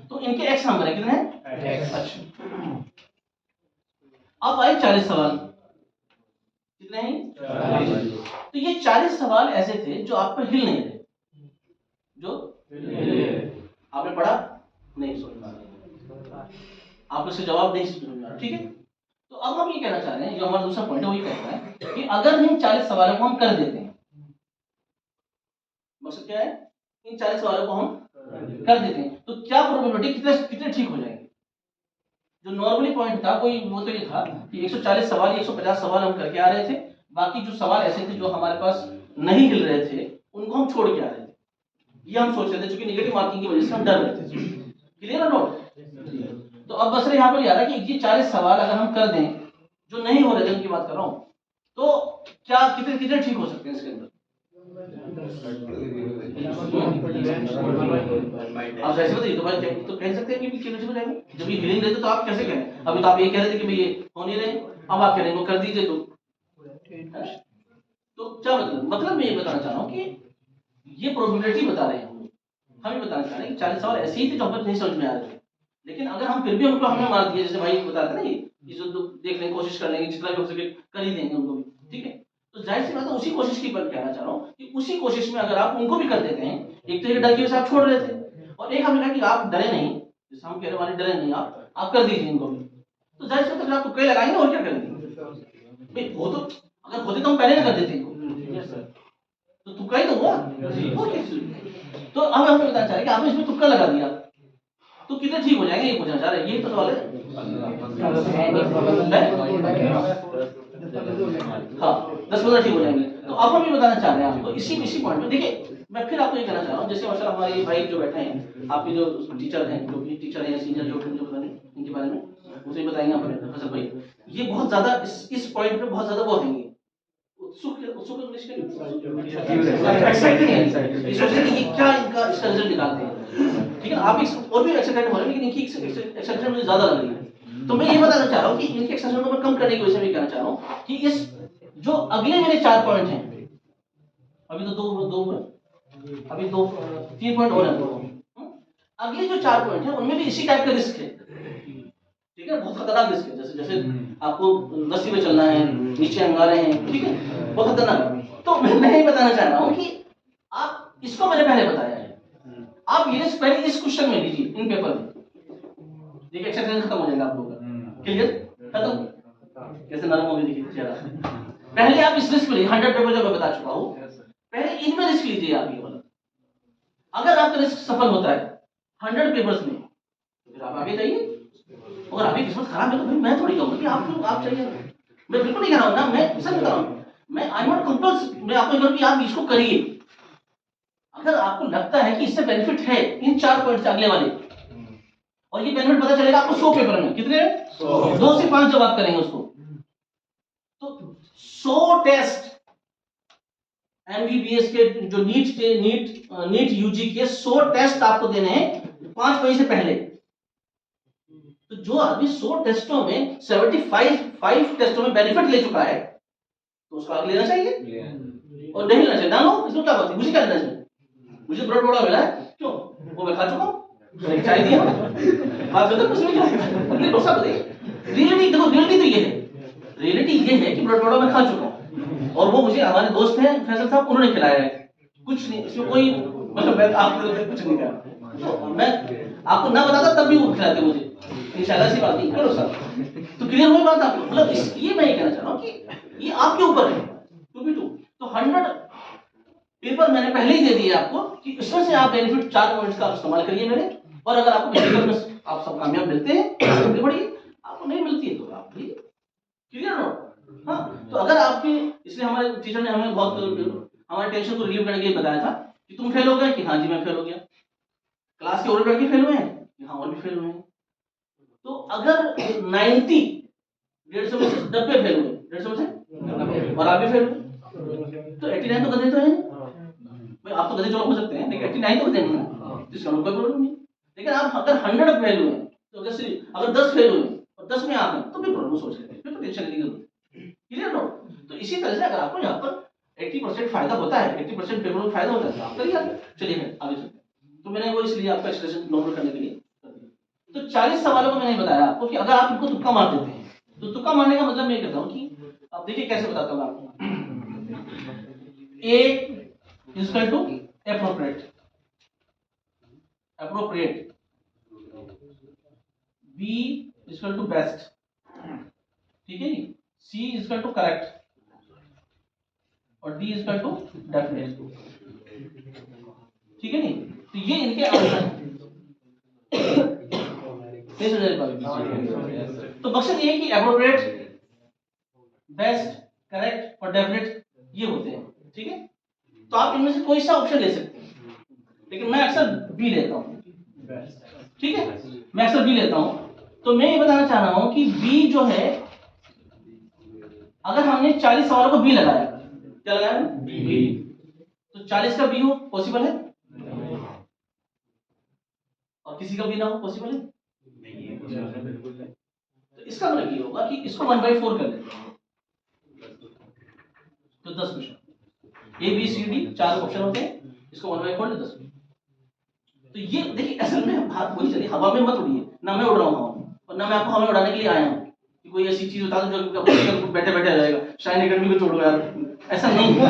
तो इनके एक्स नंबर है, कितने हैं? अच्छा, अब आए 40 सवाल, कितने हैं? तो ये 40 सवाल ऐसे थे जो आप पर हिल नहीं रहे, जो आपने पढ़ा नहीं समझ में आ रहा, आप इससे जवाब नहीं समझ में आ रहा, ठीक है। तो अब हम ये कहना चाह रहे हैं, जो हमारा दूसरा पॉइंट है वो ये कहता है कि अगर इन 40 सवालों को हम कर देते हैं, मकसद क्या है, इन 40 सवालों को हम कर देते हैं तो क्या प्रोबेबिलिटी कितने कितने ठीक हो जाएंगे? जो नॉर्मली पॉइंट था कोई वो तो ये था कि 140 सवाल 150 सवाल हम करके आ रहे थे, बाकी जो सवाल ऐसे थे जो हमारे पास नहीं हिल रहे थे उनको हम छोड़ के आ रहे थे, ये हम सोच रहे थे, क्योंकि नेगेटिव मार्किंग की वजह से हम डर रहे थे, क्लियर है नोट? तो अब बस यहाँ पर याद है कि ये 40 सवाल अगर हम कर दें जो नहीं हो रहे थे, उनकी बात कर रहा हूँ, तो क्या कितने कितने ठीक हो सकते हैं इसके अंदर? आप ऐसे बताइए, तो भाई तो कह सकते हैं कि कितने हो जाएंगे, जब ये हिलिंग रहते तो आप कैसे कहें? अभी तो आप ये कह रहे थे कि भाई ये हो नहीं रहे, अब आप कह रहे हैं वो कर दीजिए, तो है? तो क्या मतलब मैं ये बताना चाह रहा हूँ कि ये प्रोबेबिलिटी बता रहे हैं हम ये बताना चाह रहे हैं कि 40 सवाल ऐसे ही थे जो हमको नहीं समझ में आ रहे थे, लेकिन अगर हम फिर भी उनको हमने मार दिया, जैसे भाई बता रहे थे ना, ये जो देख लेंगे, कोशिश कर लेंगे, जितना भी हो सके कर ही देंगे उनको भी, ठीक है। तो जाहिर सी बात है उसी कोशिश की पर कहना चाह रहा हूँ कि उसी कोशिश में अगर आप उनको भी कर देते हैं, एक तो ये डर की वजह से आप छोड़ रहे थे, और एक हमने कहा कि आप डरे नहीं, जैसे हम कह रहे वाले डरे नहीं, आप कर दीजिए इनको भी, तो जाहिर सी बात है फिर आप तुक्के लगाएंगे और क्या करेंगे भाई, वो तो अगर होते तो हम पहले ना कर देते इनको, तो तुक्का ही तो हुआ, और क्या चीज़? तो अब हमें बताना चाह रहे हैं कि आपने इसमें तुक्का लगा दिया तो कितने ठीक हो जाएंगे, ये पूछना चाह रहे हैं, यही तो सवाल है। हाँ 10-15 ठीक हो जाएंगे। तो अब हम ये बताना चाह रहे हैं आपको इसी पॉइंट पे, देखिए मैं फिर आपको ये कहना चाह रहा हूँ, जैसे माशाल्लाह हमारे भाई जो बैठे हैं, आपके जो टीचर हैं, जो भी टीचर हैं या सीनियर जो मुझे पता नहीं इनके बारे में उसे ही बताएंगे आपने फसल भाई, ये बहुत ज्यादा इस पॉइंट पे बहुत ज्यादा वो हैं, उत्सुक उत्सुक इंग्लिश में एक्साइटेड है, ये सोच रहे हैं कि ये क्या इनका इसका रिजल्ट निकालते हैं, ठीक है। आप और भी एक्साइटेड हो रहे हैं, लेकिन इनकी एक्साइटेड मुझे ज्यादा लग रही है। तो मैं ये बताना चाह रहा हूँ कि इनकी एक्साइटेड को मैं कम करने की वजह से मैं कहना चाह रहा हूँ कि इस जो अगले मेरे 4 पॉइंट हैं, अभी तो दो हुए, अभी 3 पॉइंट और हैं, अगले जो 4 पॉइंट हैं उनमें भी इसी टाइप का रिस्क है, ठीक है, बहुत खतरनाक रिस्क है। जैसे जैसे आपको रस्सी में चलना है, नीचे अंगारे हैं, ठीक है, बहुत खतरनाक है। तो मैं ये बताना चाह रहा हूँ कि आप इसको मैंने पहले बताया है, आप ये रिस्क पहले इस क्वेश्चन में लीजिए, इन पेपर में, देखिए एक्सरसाइज खत्म हो जाएगा आप लोगों का, क्लियर, खत्म, कैसे नरम हो गई देखिए चेहरा। पहले आप इस रिस्क में लीजिए, 100 पेपर जो मैं बता चुका हूँ, पहले इनमें रिस्क लीजिए आप ये वाला। अगर आपका रिस्क सफल होता है 100 पेपर्स में, फिर आप आगे जाइए, और अभी किस्मत खराब है तो भाई मैं थोड़ी कहूँगा कि आप क्यों आप चाहिए, मैं बिल्कुल नहीं कह रहा हूँ ना, मैं सच बता रहा हूँ, मैं आई नॉट कंपल्स, मैं आपको कहूँ कि आप इसको करिए अगर आपको लगता है कि इससे बेनिफिट है इन 4 पॉइंट से अगले वाले, और ये बेनिफिट पता चलेगा आपको 100 पेपर में, कितने 2 से 5 जब आप करेंगे उसको, तो 100 टेस्ट एमबीबीएस के जो नीट यूजी के 100 टेस्ट आपको देने हैं 5 मई से पहले। तो जो आदमी 100 टेस्टों में 75 टेस्टों में बेनिफिट ले चुका है तो उसको आगे लेना चाहिए, और नहीं लेना चाहिए ना लो, इसमें क्या बात है, मुझे क्या लेना चाहिए, मुझे ब्रेड बड़ा मिला है, क्यों, वो मैं खा चुका हूँ, चाय दिया बात खत्म, उसमें क्या है, अपने डोसा बताइए। रियलिटी देखो, रियलिटी तो ये है, रियलिटी ये है कि ब्रेड बड़ा मैं खा चुका हूँ, और वो मुझे हमारे दोस्त हैं फैसल साहब, उन्होंने खिलाया है, कुछ नहीं इसमें कोई मतलब मैं आपको कुछ नहीं कहा, तो मैं आपको ना बताता तब भी वो खिलाते मुझे, इंशाल्लाह सी बात नहीं करो सर। तो क्लियर हुई बात आपको, मतलब ये मैं ये कहना चाह रहा हूँ कि ये आपके ऊपर है 2v2। तो 100 पेपर मैंने पहले ही दे दिए आपको कि इसमें से आप बेनिफिट 4 पॉइंट्स का इस्तेमाल करिए मेरे, और अगर आपको बेनिफिट में आप सब कामयाब मिलते हैं तो आगे बढ़िए, आपको नहीं मिलती है तो आप क्लियर नो। हाँ, तो अगर आपके, इसलिए हमारे टीचर ने हमें बहुत हमारे टेंशन को रिलीव करने के लिए बताया था कि तुम फेल हो गए, कि हाँ जी मैं फेल हो गया, क्लास के और लड़के फेल हुए हैं, हाँ और भी फेल हुए हैं। तो अगर 90 150 में से 90 फेल हुए, 150 में से, और आप भी फेल हुए, तो 89 तो गधे तो है भाई, आप तो गधे चलो हो सकते हैं लेकिन 89 तो गधे नहीं है, इसका कोई प्रॉब्लम नहीं। लेकिन आप अगर 100 फेल हुए तो अगर 10 फेल हुए और 10 में आप हैं तो भी प्रॉब्लम सोच लेते हैं, फिर तो टेंशन लेने की जरूरत, क्लियर नो। तो इसी तरह से अगर आपको यहाँ पर 80% फायदा होता है, 80% पेपर में फायदा होता है तो आप करिए आगे, चलिए आगे चलते हैं। तो मैंने वो इसलिए आपका एक्सप्रेशन नॉर्मल करने के लिए कर दिया। तो 40 सवालों को मैंने बताया आपको कि अगर आप इनको तुक्का मार देते हैं, तो तुक्का मारने का मतलब मैं कहता हूँ कि अब देखिए कैसे बताता हूँ आपको। A is equal to appropriate, B is equal to best, ठीक है जी, C is equal to correct, और D is equal to definite, ठीक है नहीं। तो ये इनके आंसर हैं, तो मकसद ये है कि एप्रोप्रिएट, बेस्ट, करेक्ट और डेफिनेट ये होते हैं, ठीक है। तो आप इनमें से कोई सा ऑप्शन ले सकते हैं, लेकिन मैं अक्सर बी लेता हूँ, ठीक है, मैं अक्सर बी लेता हूँ। तो मैं ये बताना चाह रहा हूँ कि बी जो है, अगर हमने 40 सवालों को बी लगाया, क्या लगाया बी, तो 40 का बी हो पॉसिबल है, और किसी का भी ना हो पॉसिबल है, तो इसका मतलब ये होगा कि इसको 1/4 कर लेते हैं, तो 10 question, A B C D 4 option होते हैं, इसको 1/4 10। तो ये देखिए असल में बात वही चली, हवा में मत उड़िए, ना मैं उड़ रहा हूँ हवा में और ना मैं आपको हवा में उड़ाने के लिए आया हूँ कि कोई ऐसी चीज बता दो जो बैठे बैठे आ जाएगा, शाइन एकेडमी को छोड़ो यार, ऐसा नहीं है।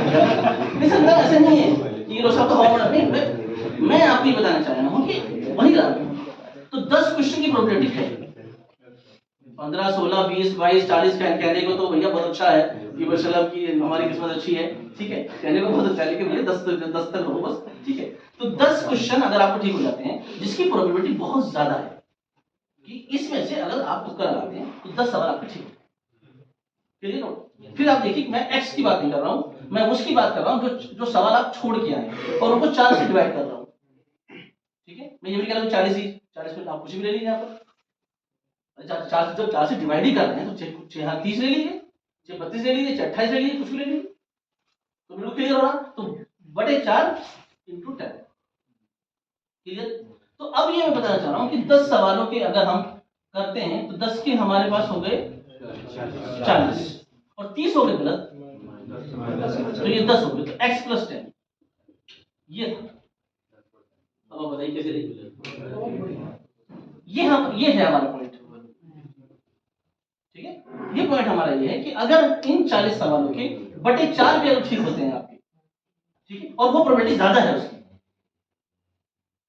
ऐसा नहीं है कि लोग सबको हवा में नहीं, मैं आपको ये बताना चाह रहा हूँ कि वही रहा। तो 10 क्वेश्चन की प्रोबेबिलिटी है, 15 16 20 22 40 कहने को तो भैया बहुत अच्छा है कि मतलब कि हमारी किस्मत अच्छी है, ठीक है, कहने को बहुत अच्छा है, लेकिन भैया 10 तक रहो बस, ठीक है। तो 10 क्वेश्चन अगर आपको ठीक हो जाते हैं, जिसकी प्रोबेबिलिटी बहुत ज्यादा है कि इसमें से अगर आप उसका लगाते हैं तो 10 सवाल आपके ठीक क्लियर हो। फिर आप देखिए मैं एक्स की बात नहीं कर रहा हूं, मैं उसकी बात कर रहा हूं जो सवाल आप छोड़ के आए और उनको 4 से डिवाइड कर रहा हूं, ठीक है। मैं ये भी कह रहा हूं 40 में आप कुछ भी ले लीजिए, यहाँ पर 4 से डिवाइड ही कर रहे हैं तो 6 30 ले लीजिए, 32 ले लीजिए, 28 ले लीजिए, कुछ भी ले लीजिए, तो बिल्कुल क्लियर हो रहा। तो बटे 4 इंटू 10 क्लियर। तो अब ये मैं बताना चाह रहा हूं कि 10 सवालों के अगर हम करते हैं तो 10 के हमारे पास हो गए 40 और 30 हो गए गलत, तो ये 10 हो गए, तो x + 10 ये था। अब आप बताइए कैसे रही, ये है हमारा पॉइंट, ठीक है। ये पॉइंट हमारा ये है कि अगर इन 40 सवालों के बटे 4 भी अगर ठीक होते हैं आपके, ठीक है, और वो प्रोबेबिलिटी ज्यादा है उसकी,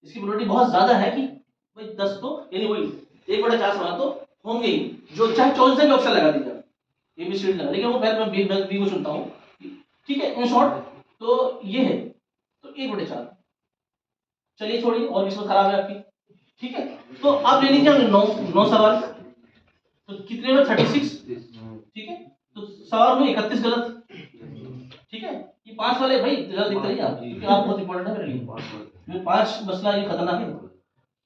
इसकी प्रोबेबिलिटी बहुत ज्यादा है कि भाई 10 तो यानी वही 1/4 सवाल तो होंगे ही, जो चाहे 14 से भी ऑप्शन लगा दीजिए, ये भी सीट लगा, लेकिन वो मैं बी को चुनता हूँ, ठीक है। इन शॉर्ट तो ये है, तो 1/4 चलिए छोड़िए, और किस्मत खराब है आपकी, ठीक है। तो आप ले लीजिए 9 सवाल, तो कितने में 36, ठीक है। तो सवाल में 31 गलत, ठीक है। ये 5 वाले भाई जरा दिखते रहिए आप, क्योंकि आप बहुत इंपॉर्टेंट है मेरे लिए। 5 मसला ये खतरनाक है,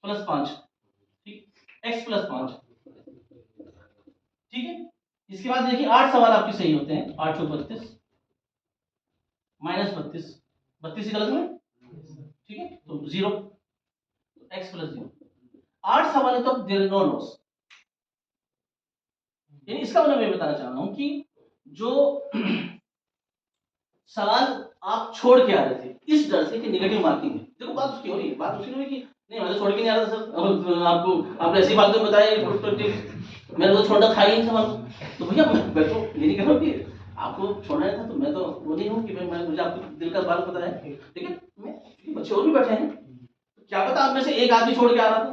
+5, ठीक, x + 5, ठीक है। इसके बाद देखिए 8 सवाल आपके सही होते हैं, 8 × 32 -32, 32 ही गलत में, ठीक है, तो 0, x + 0, 8 सवाल है तो देयर इज नो लॉस। यानी इसका मतलब मैं बताना चाह रहा हूं कि जो सवाल आप छोड़ के आ रहे थे इस डर से कि नेगेटिव मार्किंग है, देखो बात उसकी हो रही है, बात उसकी नहीं है कि नहीं मैं तो छोड़ के नहीं आ रहा था सर, और आपको आपने ऐसी बात तो बताया मेरे को छोड़ना था ही नहीं सवाल, तो भैया मैं तो ये नहीं कह रहा हूँ कि आपको छोड़ना था, तो मैं तो वो नहीं हूँ कि मैं मुझे आपको दिल का बात पता है, लेकिन मैं बच्चे और भी बैठे हैं, तो क्या पता आप में से एक आदमी छोड़ के आ रहा था,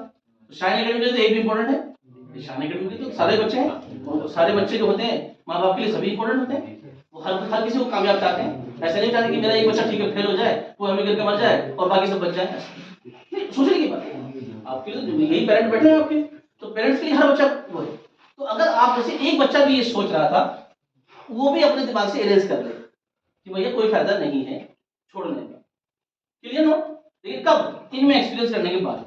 तो शाइन एकेडमी में तो एक भी इंपॉर्टेंट है, शाइन एकेडमी के तो सारे बच्चे हैं, और सारे बच्चे जो होते हैं माँ बाप के लिए सभी इंपॉर्टेंट होते हैं, वो हर किसी को कामयाब चाहते हैं, ऐसे नहीं चाहते कि मेरा एक बच्चा ठीक है फेल हो जाए, वो हमें करके मर जाए और बाकी सब बच जाए, नहीं सोचने की बात है, आपके लिए यही पेरेंट बैठे हैं आपके, तो पेरेंट्स के लिए हर बच्चा वो है। तो अगर आप जैसे एक बच्चा भी ये सोच रहा था, वो भी अपने दिमाग से इरेज कर ले कि भैया कोई फायदा नहीं है छोड़ने का, क्लियर नो, लेकिन कब, इनमें एक्सपीरियंस करने के बाद,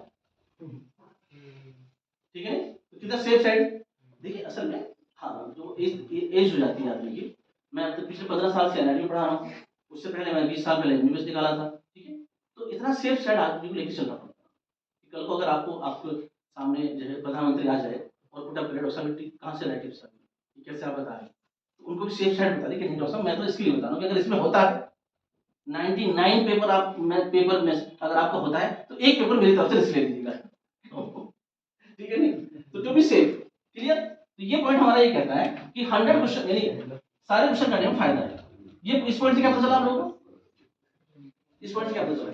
ठीक है। तो कितना सेफ साइड देखिए असल में, हाँ जो एज हो जाती है आदमी की, मैं अब तक पिछले 15 साल से एनआईटी पढ़ा रहा हूँ, उससे पहले मैं 20 साल पहले एमबीबीएस निकाला था, ठीक है। तो इतना सेफ साइड आदमी को लेकर चलना पड़ता है, कल को अगर आपको सामने जो है प्रधानमंत्री आ जाए और पुट अप डॉक्टर साहब कहाँ से लाइट सर कैसे आप बता रहे हैं, तो उनको भी सेफ साइड बता दें कि नहीं डॉक्टर साहब मैं तो इसके लिए बता रहा हूँ कि अगर इसमें होता है 99 पेपर आप पेपर में अगर आपका होता है तो एक पेपर मेरी तरफ से रिस्क ले लीजिएगा, ठीक है नहीं, तो टू बी सेफ, क्लियर। तो ये पॉइंट हमारा ये कहता है कि 100 क्वेश्चन यानी सारे क्वेश्चन करने में फायदा है। ये इस पॉइंट से क्या पता चला आप लोगों को, इस पॉइंट से क्या पता चला,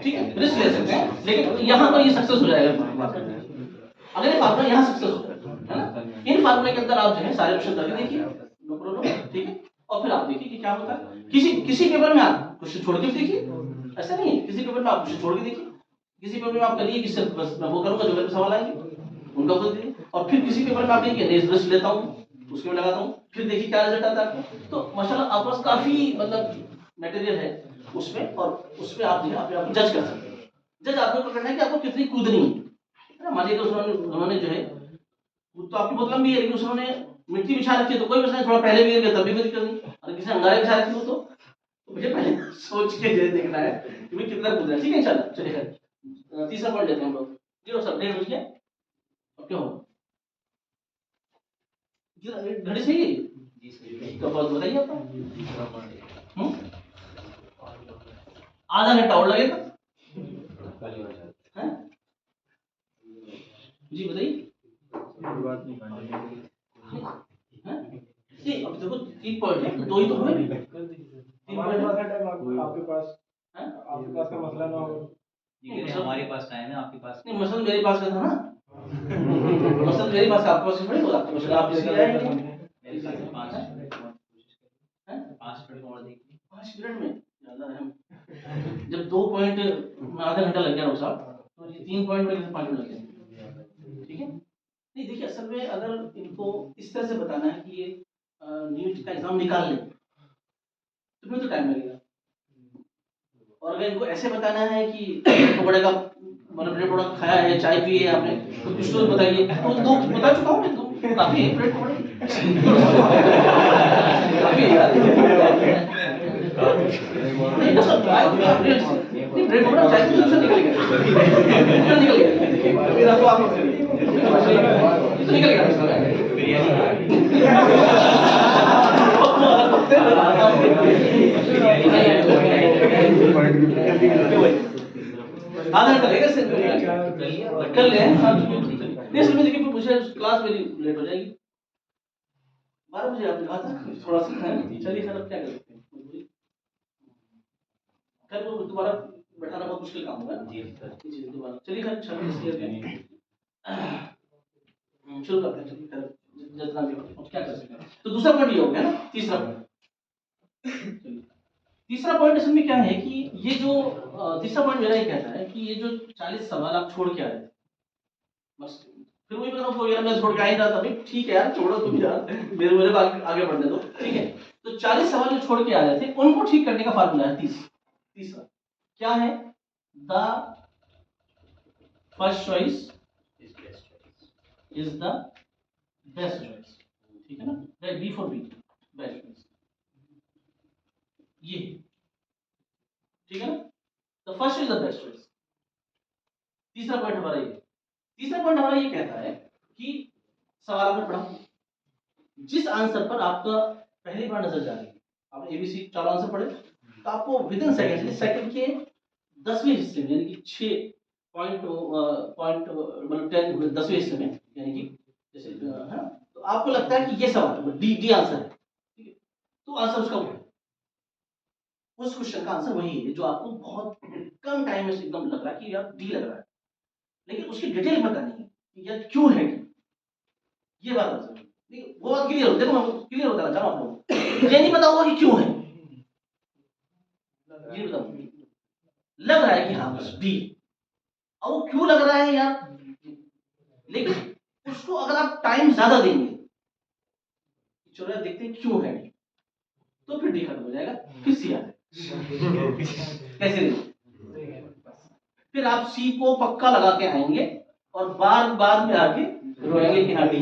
ठीक है रिस्क ले सकते हैं, लेकिन यहाँ पर ये सक्सेस हो जाएगा अगर ये फार्मूला यहाँ सक्सेस हो जाएगा, है ना। इन फार्मूले के अंदर आप जो है सारे क्वेश्चन करके देखिए, नो प्रॉब्लम, ठीक है, और फिर आप देखिए कि क्या होता है। किसी पेपर में आप क्वेश्चन छोड़ के देखिए, ऐसा नहीं है किसी पेपर में आप क्वेश्चन छोड़ के देखिए, किसी पेपर में आप करिए कि सिर्फ बस मैं वो करूंगा जो मेरे सवाल आएंगे उनका उत्तर दीजिए, और फिर किसी पेपर में आप देखिए रिस्क लेता हूँ उसके में लगाता हूँ, फिर देखिए क्या रिजल्ट आता है। तो माशाल्लाह आपके पास काफी मतलब मटेरियल है उसमें, और उसमें आप जो है अपने आप को जज कर सकते हैं। जज आपको करना है कि आपको कितनी कूदनी है ना। मान लीजिए उन्होंने जो है तो आपकी बहुत लंबी है, लेकिन उसने मिट्टी बिछा रखी है तो कोई मसला, थोड़ा पहले भी गिर गया तब भी कोई दिक्कत नहीं, और किसी ने अंगारे बिछा रखी हो तो मुझे पहले सोच के देखना है कि मैं कितना कूदना है, ठीक है इंशाल्लाह। चलिए तीसरा पॉइंट लेते हैं हम लोग, जीरो सब डेढ़ बज गया, अब क्या होगा घड़ी सही है, जी सही। तो फर्स्ट बताइए आपका। तीसरा पॉइंट आधा घंटा और लगेगा हैं? जी बताइए। बात नहीं करनी हैं? नहीं अब देखो 3 पॉइंट है, 2 ही तो हुए। 3 हमारे पॉइंट पास है। है टाइम, आपके पास हैं? आपके पास का मसला ना हो। ये कहते हैं हमारे पास टाइम है, आपके पास नहीं मसलन मेरे पास का था ना, मसलन मेरे पास का आपके पास थोड़ी होगा, आपके पास आप इसलिए आएंगे। मेरे पास 5 मिनट और कोशिश करिए। हैं? 5 मिनट और देखिए। 5 मिनट में या अल्लाह रहम। जब 2 पॉइंट में आधा घंटा लग गया डॉक्टर साहब, तो ये 3 पॉइंट में कैसे 5 मिनट लग गए? ठीक है। नहीं देखिए असल में अगर इनको इस तरह से बताना है कि ये नीट का एग्जाम निकाल लें तो फिर तो टाइम लगेगा। और अगर इनको ऐसे बताना है कि पकौड़े का मतलब ब्रेड पकौड़ा खाया है, चाय पी है आपने, तो कुछ तो बताइए। तो 2 बता चुका हूँ मैं, 2 काफी है ब्रेड पकौड़े। काफी है यार। नहीं तो सब नहीं ब्रेड पकौड़ा चाय पी तो निकल गया। निकल गया। फिर आपको आप ये तो निकल गया। आधा घंटा लगेगा सिर्फ कर ले हैं हाँ नहीं इसमें देखिए फिर मुझे क्लास मेरी लेट हो जाएगी 12 बजे आपने कहा था थोड़ा सा है चलिए खैर अब क्या कर सकते हैं मजबूरी खैर वो दोबारा बैठाना बहुत मुश्किल काम होगा जी दोबारा चलिए खैर चलो शुरू करते हैं चलिए खैर जितना भी हो अब क्या कर सकते हैं तो दूसरा पॉइंट ये हो गया ना तीसरा पॉइंट तीसरा पॉइंट असल में क्या है कि ये जो तीसरा पॉइंट मेरा ये कहता है कि ये जो 40 सवाल आप छोड़ के आ रहे थे बस फिर वही मैं आपको यार मैं छोड़ के आ ही रहा था भाई ठीक है यार छोड़ो तुम यार मेरे को आगे बढ़ने दो ठीक है तो 40 सवाल जो छोड़ के आ रहे थे उनको ठीक करने का फार्मूला है तीसरा क्या है the first choice is the best choice ठीक है ना B for B best choice ये ठीक है ना the first is the best choice तीसरा पॉइंट हमारा ये कहता है कि सवाल आपने पढ़ा जिस आंसर पर आपका पहली बार नजर जा रही है आपने एबीसी 4 आंसर पढ़े तो आपको विद इन सेकंड के 10वें हिस्से में यानी कि 6 पॉइंट मतलब 10वें हिस्से में यानी कि जैसे है ना तो आपको लगता है कि ये सवाल डी आंसर है ठीक है तो आंसर उसका वो है उस क्वेश्चन का आंसर वही है जो आपको बहुत कम टाइम में एकदम लग रहा है कि यार डी लग रहा है लेकिन उसकी डिटेल बतानी है कि यार क्यों है ये बात है वो बात क्लियर हो देखो मैं क्लियर बताना चाह रहा हूं आप लोगों मुझे नहीं पता होगा कि क्यों है ये बताओ लग रहा है कि हाँ बस डी और वो क्यों लग रहा है यार लेकिन उसको अगर आप टाइम ज्यादा देंगे चलो यार देखते हैं क्यों है तो फिर डी खत्म हो जाएगा फिर सी आ कैसे फिर आप सी को पक्का लगा के आएंगे और बाद में आके रोएंगे कि हाँ डी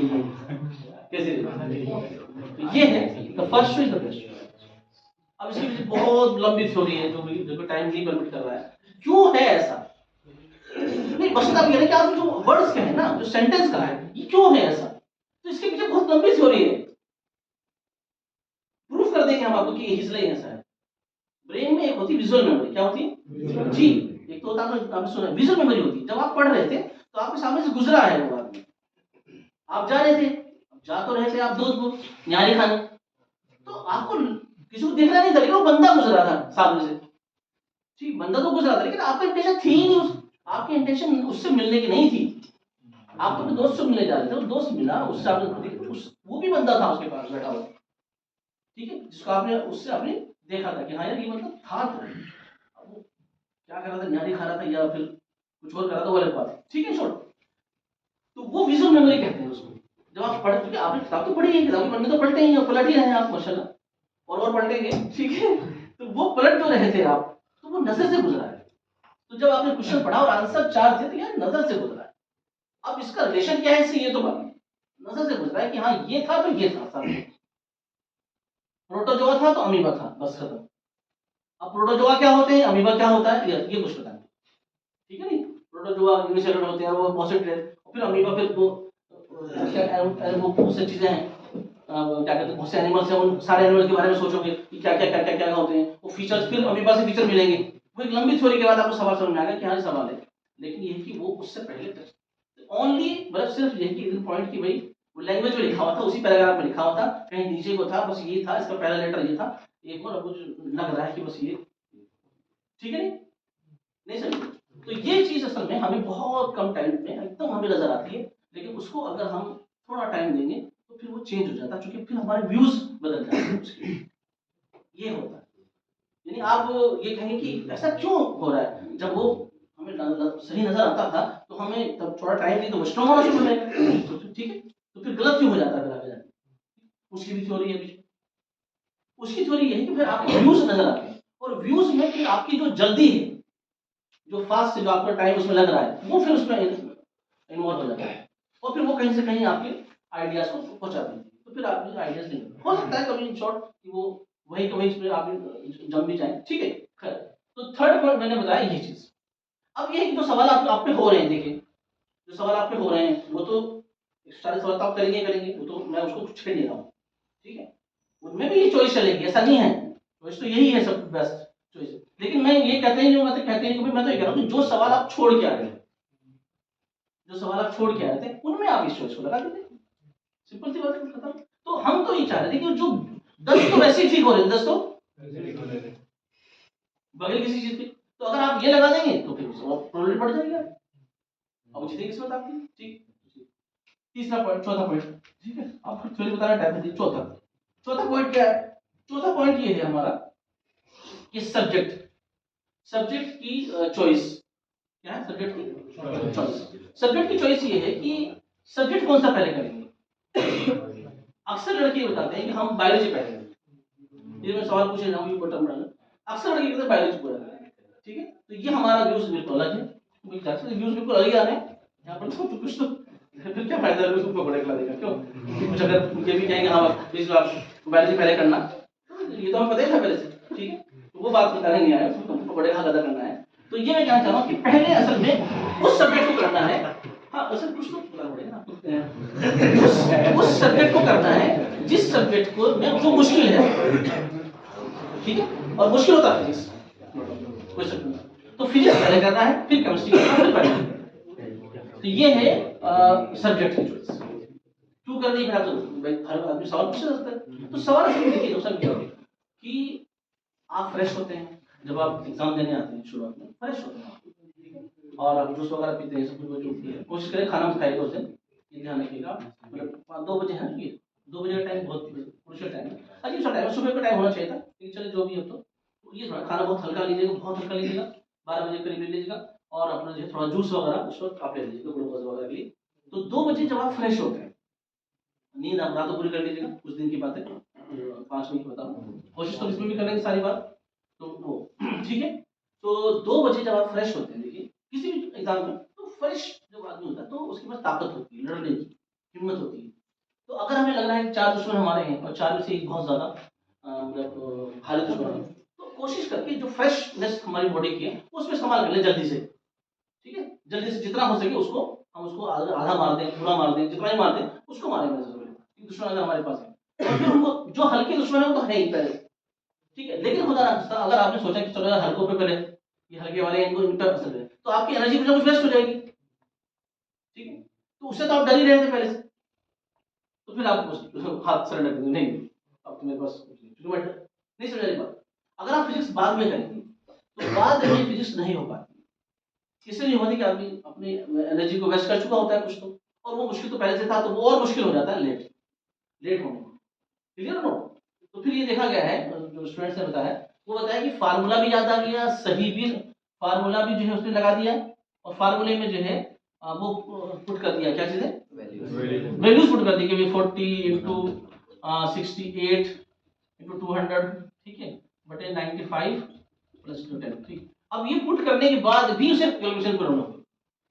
कैसे तो ये है the first is the best अब इसकी पीछे बहुत लंबी थ्योरी है जो टाइम नहीं परमिट कर रहा है क्यों है ऐसा नहीं बस आप ये ना कि आप जो वर्ड्स के हैं ना जो सेंटेंस का है ये क्यों है ऐसा तो इसके पीछे बहुत लंबी थ्योरी है प्रूफ कर देंगे हम आपको कि इसलिए ऐसा है ब्रेन में एक होती विजुअल मेमोरी क्या होती है जी एक तो होता है आपने सुना विजुअल मेमोरी होती है जब आप पढ़ रहे थे तो आपके सामने से गुजरा है वो आदमी आप जा रहे थे जा तो रहे थे आप दूध न्यारी खाने तो आपको किसी को दिख रहा नहीं था लेकिन वो बंदा गुजरा था सामने से ठीक बंदा तो गुजरा था लेकिन आपका इंटेंशन थी ही नहीं आपकी इंटेंशन उससे मिलने की नहीं थी आप तो अपने दोस्त से मिलने जा रहे थे वो दोस्त मिला उससे आपने वो भी बंदा था उसके पास बैठा हुआ ठीक है जिसको आपने उससे आपने देखा था कि हाँ यार ये मतलब था तो अब वो क्या कर रहा था न्यारी खा रहा था या फिर कुछ और कर रहा था वो अलग बात है ठीक है शॉर्ट तो वो विजुअल मेमोरी कहते हैं उसको जब आप पढ़ चुके आपने किताब तो पढ़ी है किताबी पढ़ने तो पढ़ते ही पलट ही रहे हैं आप माशाल्लाह और पलटेंगे ठीक है तो वो पलट जो रहे थे आप तो वो नजर से गुजरा है तो जब आपने क्वेश्चन पढ़ा और आंसर 4 थे तो यार नजर से गुजरा है अब इसका रिलेशन क्या है इससे ये तो बात नजर से गुजरा है कि हाँ ये था तो ये था सामने प्रोटोजोआ था तो अमीबा था बस खत्म अब प्रोटोजोआ क्या होते हैं अमीबा क्या होता है ये कुछ पता नहीं ठीक है नहीं प्रोटोजोआ यूनिसेलुलर होते हैं वो पॉजिटिव और फिर अमीबा फिर वो से चीजें हैं क्या कहते हैं बहुत से एनिमल्स हैं, उन सारे एनिमल्स के बारे में सोचोगे कि क्या क्या क्या क्या क्या होते हैं, वो फीचर्स, फिर अमीबा से फीचर मिलेंगे, वो एक लंबी थ्योरी के बाद आपको सवाल समझ में आएगा कि हाँ सवाल है। लेकिन ये है कि वो उससे पहले तक ओनली मतलब सिर्फ यही कि पॉइंट कि भाई वो लैंग्वेज में लिखा हुआ था, उसी पैराग्राफ में लिखा हुआ था, कहीं नीचे को था, बस ये था, इसका पहला लेटर ये था, एक और कुछ लग रहा है कि बस ये, ठीक है नहीं समझे? तो ये चीज असल में हमें बहुत कम टाइम में एकदम हमें नजर आती है, लेकिन उसको अगर हम थोड़ा टाइम देंगे तो फिर वो चेंज हो जाता है, क्योंकि फिर हमारे व्यूज बदल जाते हैं उसके, ये होता है। यानी आप ये कहेंगे कि ऐसा क्यों हो रहा है, जब वो हमें सही नजर आता था तो हमें तब थोड़ा टाइम दी तो वो स्ट्रॉन्ग होना शुरू हो जाएगा, तो ठीक है, तो फिर गलत क्यों हो जाता है फिर आगे जाके? उसकी भी थ्योरी है पीछे। उसकी थ्योरी ये है कि फिर आपके व्यूज नजर आते हैं, और व्यूज में फिर आपकी जो जल्दी है, जो फास्ट है, जो आपका टाइम उसमें लग रहा है, वो फिर उसमें इन्वॉल्व हो जाता है, और फिर वो कहीं से कहीं आपके आइडियाज को पहुंचा देती है, तो फिर आपके आइडियाज नहीं हो सकता है कभी इन शॉर्ट कि वो वही कभी इसमें आप जम भी जाए, ठीक है। खैर, तो थर्ड पॉइंट मैंने बताया ये चीज। अब ये है कि जो सवाल आप पे हो रहे हैं, देखिए जो सवाल आप पे हो रहे हैं वो तो 140 सवाल तो आप करेंगे, वो तो मैं उसको छेड़ नहीं रहा हूँ, ठीक है, उनमें भी ये चॉइस चलेगी, ऐसा नहीं है, चॉइस तो यही है सब बेस्ट चॉइस। लेकिन मैं ये कहते ही नहीं हूँ, मैं तो कहते ही नहीं हूँ, मैं तो ये कह रहा हूँ कि जो सवाल आप छोड़ के आ रहे हैं, जो सवाल आप छोड़ के आ रहे थे उनमें आप इस चॉइस को लगा देते, सिंपल सी बात है, खत्म। तो हम तो ये चाह रहे थे कि जो 10 तो वैसे ही ठीक हो रहे हैं, 10 तो बगैर किसी चीज के, तो अगर आप ये लगा देंगे तो फिर प्रोबेबिलिटी बढ़ जाएगी, अब जीतेगी किस्मत आपकी, ठीक। तीसरा पॉइंट, चौथा पॉइंट, ठीक है, आप थ्योरी बताना टाइम है, चौथा पॉइंट क्या है? चौथा पॉइंट ये है हमारा कि सब्जेक्ट की चॉइस, क्या है सब्जेक्ट की चॉइस? सब्जेक्ट की चॉइस ये है कि सब्जेक्ट कौन सा पहले करेंगे। अक्सर लड़के बताते हैं कि हम बायोलॉजी पहले करेंगे, ये मैं सवाल पूछ रहा हूँ, अक्सर लड़के कहते हैं बायोलॉजी पूरा करेंगे, ठीक है, तो ये हमारा व्यूज बिल्कुल अलग है, व्यूज बिल्कुल अलग ही आ रहे हैं यहाँ पर, तो कुछ तो फिर क्या फायदा है उसको पकड़े खिला देगा, क्यों? कुछ अगर उनके भी कहेंगे हाँ प्लीज आप बायोलॉजी पहले करना, ये तो हमें पता ही था पहले से, ठीक है, तो वो बात बताने नहीं आया, उसको पकड़े खा ज्यादा करना है। तो ये मैं कहना चाह रहा हूँ कि पहले असल में उस सब्जेक्ट को करना है, हाँ असल कुछ तो पता पड़ेगा ना, उस सब्जेक्ट को करना है जिस सब्जेक्ट को में जो मुश्किल है, ठीक है, और मुश्किल होता है फिजिक्स, कोई शक नहीं, तो फिजिक्स पहले करना है, फिर केमिस्ट्री करना है, फिर बायोलॉजी। तो ये है सब्जेक्ट की चॉइस। क्यों करनी है, तो भाई हर आदमी सवाल पूछ सकता है, तो सवाल असल में देखिए दोस्तों क्या है कि आप फ्रेश होते हैं, जब आप एग्जाम देने आते हैं शुरुआत में फ्रेश होते हैं आप, और आप जूस वगैरह पीते हैं, सब कुछ जो भी है, कोशिश करें खाना खाइएगा उस दिन, ये ध्यान रखिएगा, मतलब 2 बजे है ये, 2 बजे का टाइम बहुत क्रूशियल टाइम है, अजीब सा टाइम है, सुबह का टाइम होना चाहिए था, लेकिन चलिए जो भी है, तो ये थोड़ा खाना बहुत हल्का लीजिएगा, बहुत हल्का लीजिएगा, 12 बजे करीब ले लीजिएगा, और अपना जो है थोड़ा जूस वगैरह उस वक्त आप ले लीजिएगा ग्लूकोज वगैरह के लिए। तो 2 बजे जब आप फ्रेश होते हैं, नींद आप रात को पूरी कर लीजिएगा, कुछ दिन की बात है, 5 मिनट बताओ, कोशिश तो इसमें भी करेंगे सारी बात, तो वो ठीक है। तो 2 बजे जब आप फ्रेश होते हैं, देखिए किसी भी एग्जाम में तो फ्रेश जब आदमी होता है तो उसके पास ताकत होती है, लड़ने की हिम्मत होती है। तो अगर हमें लग रहा है कि 4 दुश्मन हमारे हैं और 4 में से एक बहुत ज्यादा मतलब भारी दुश्मन है, तो कोशिश करके जो फ्रेशनेस हमारी बॉडी की है उसमें इस्तेमाल कर ले जल्दी से, ठीक है, जल्दी से जितना हो सके उसको हम उसको आधा मार दें, पूरा मार दें, जितना ही मार दें उसको मारेंगे जरूर, दुश्मन अगर हमारे पास है, और फिर उनको जो हल्के दुश्मन है वो तो है ही पहले, ठीक है, लेकिन खुदा ना खास्ता अगर आपने सोचा कि चलो यार हल्कों पे पहले, ये हल्के वाले इनको इन पर असर है, तो आपकी एनर्जी कुछ ना कुछ वेस्ट हो जाएगी, ठीक है, तो उससे तो आप डर ही रहे थे पहले से, तो फिर आप हाथ सरेंडर कर देंगे, नहीं अब तो मेरे पास कुछ नहीं, क्योंकि मैं नहीं समझ रही बात। अगर आप फिजिक्स बाद में करेंगे तो बाद में फिजिक्स नहीं हो पाती, इसलिए नहीं होती कि आदमी अपनी एनर्जी को वेस्ट कर चुका होता है कुछ तो, और वो मुश्किल तो पहले से था, तो वो और मुश्किल हो जाता है लेट होने में, क्लियर नो? तो फिर ये देखा गया है, जो स्टूडेंट्स ने बताया, वो बताया कि फार्मूला भी याद आ गया, सही भी फार्मूला भी जो है उसने लगा दिया, और फार्मूले में जो है वो पुट कर दिया, क्या चीज है, वैल्यूज पुट कर दी कि 40 इंटू 68 इंटू 200, ठीक है, बटे 95 प्लस 10, ठीक। अब ये पुट करने के बाद भी उसे कैलकुलेशन करना होगा,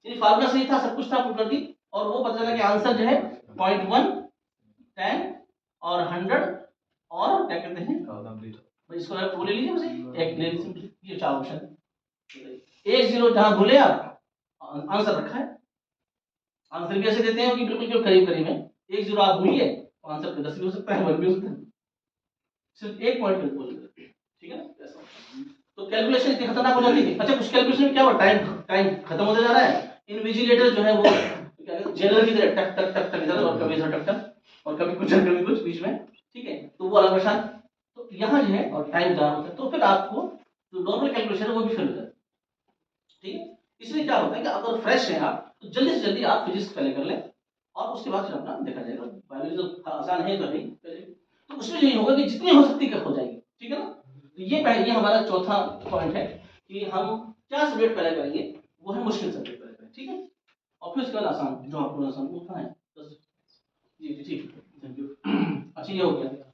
यानी फार्मूला सही था, सब कुछ था, पुट कर दी, और वो पता चला कि आंसर जो है 0.1 10 और 100 और क्या कहते हैं, इसको आप ले लीजिए, मुझे एक ले लीजिए, ये 4 ऑप्शन, 1 0 जहां भूले आप आंसर रखा है, आंसर भी ऐसे देते हैं कि बिल्कुल करीब करीब है, 1 0 आप भूलिए तो आंसर 10 भी हो सकता है, 1 भी हो सकता है, सिर्फ एक पॉइंट पे बोल रहे, ठीक है ना, ऐसा। तो कैलकुलेशन इतनी खतरनाक हो जाती है। अच्छा, कुछ कैलकुलेशन में क्या हुआ, टाइम खत्म होता जा रहा है, इन्विजिलेटर जो है वो क्या है, जेलर की तरह टक टक टक टक इधर और कभी इधर टक टक और कभी कुछ बीच में, ठीक है, तो वो अलग परेशान। तो यहाँ जो है और टाइम जा होता है, तो फिर आपको जो नॉर्मल कैलकुलेशन है वो भी फेल हो जाता है, ठीक है। इसलिए क्या होता है कि अगर फ्रेश हैं आप तो जल्दी से जल्दी आप फिजिक्स पहले कर लें और उसके बाद फिर अपना देखा जाएगा। बायोलॉजी तो आसान है तो नहीं पहले, तो उसमें यही होगा कि जितनी हो सकती है हो जाएगी, ठीक है ना। तो ये हमारा चौथा पॉइंट है कि हम क्या सब्जेक्ट पहले करेंगे, वो है मुश्किल सब्जेक्ट पहले करें, ठीक है, और फिर उसके बाद आसान, जो आपको आसान उतना है। जी जी ठीक, थैंक यू। अच्छा, ये हो गया।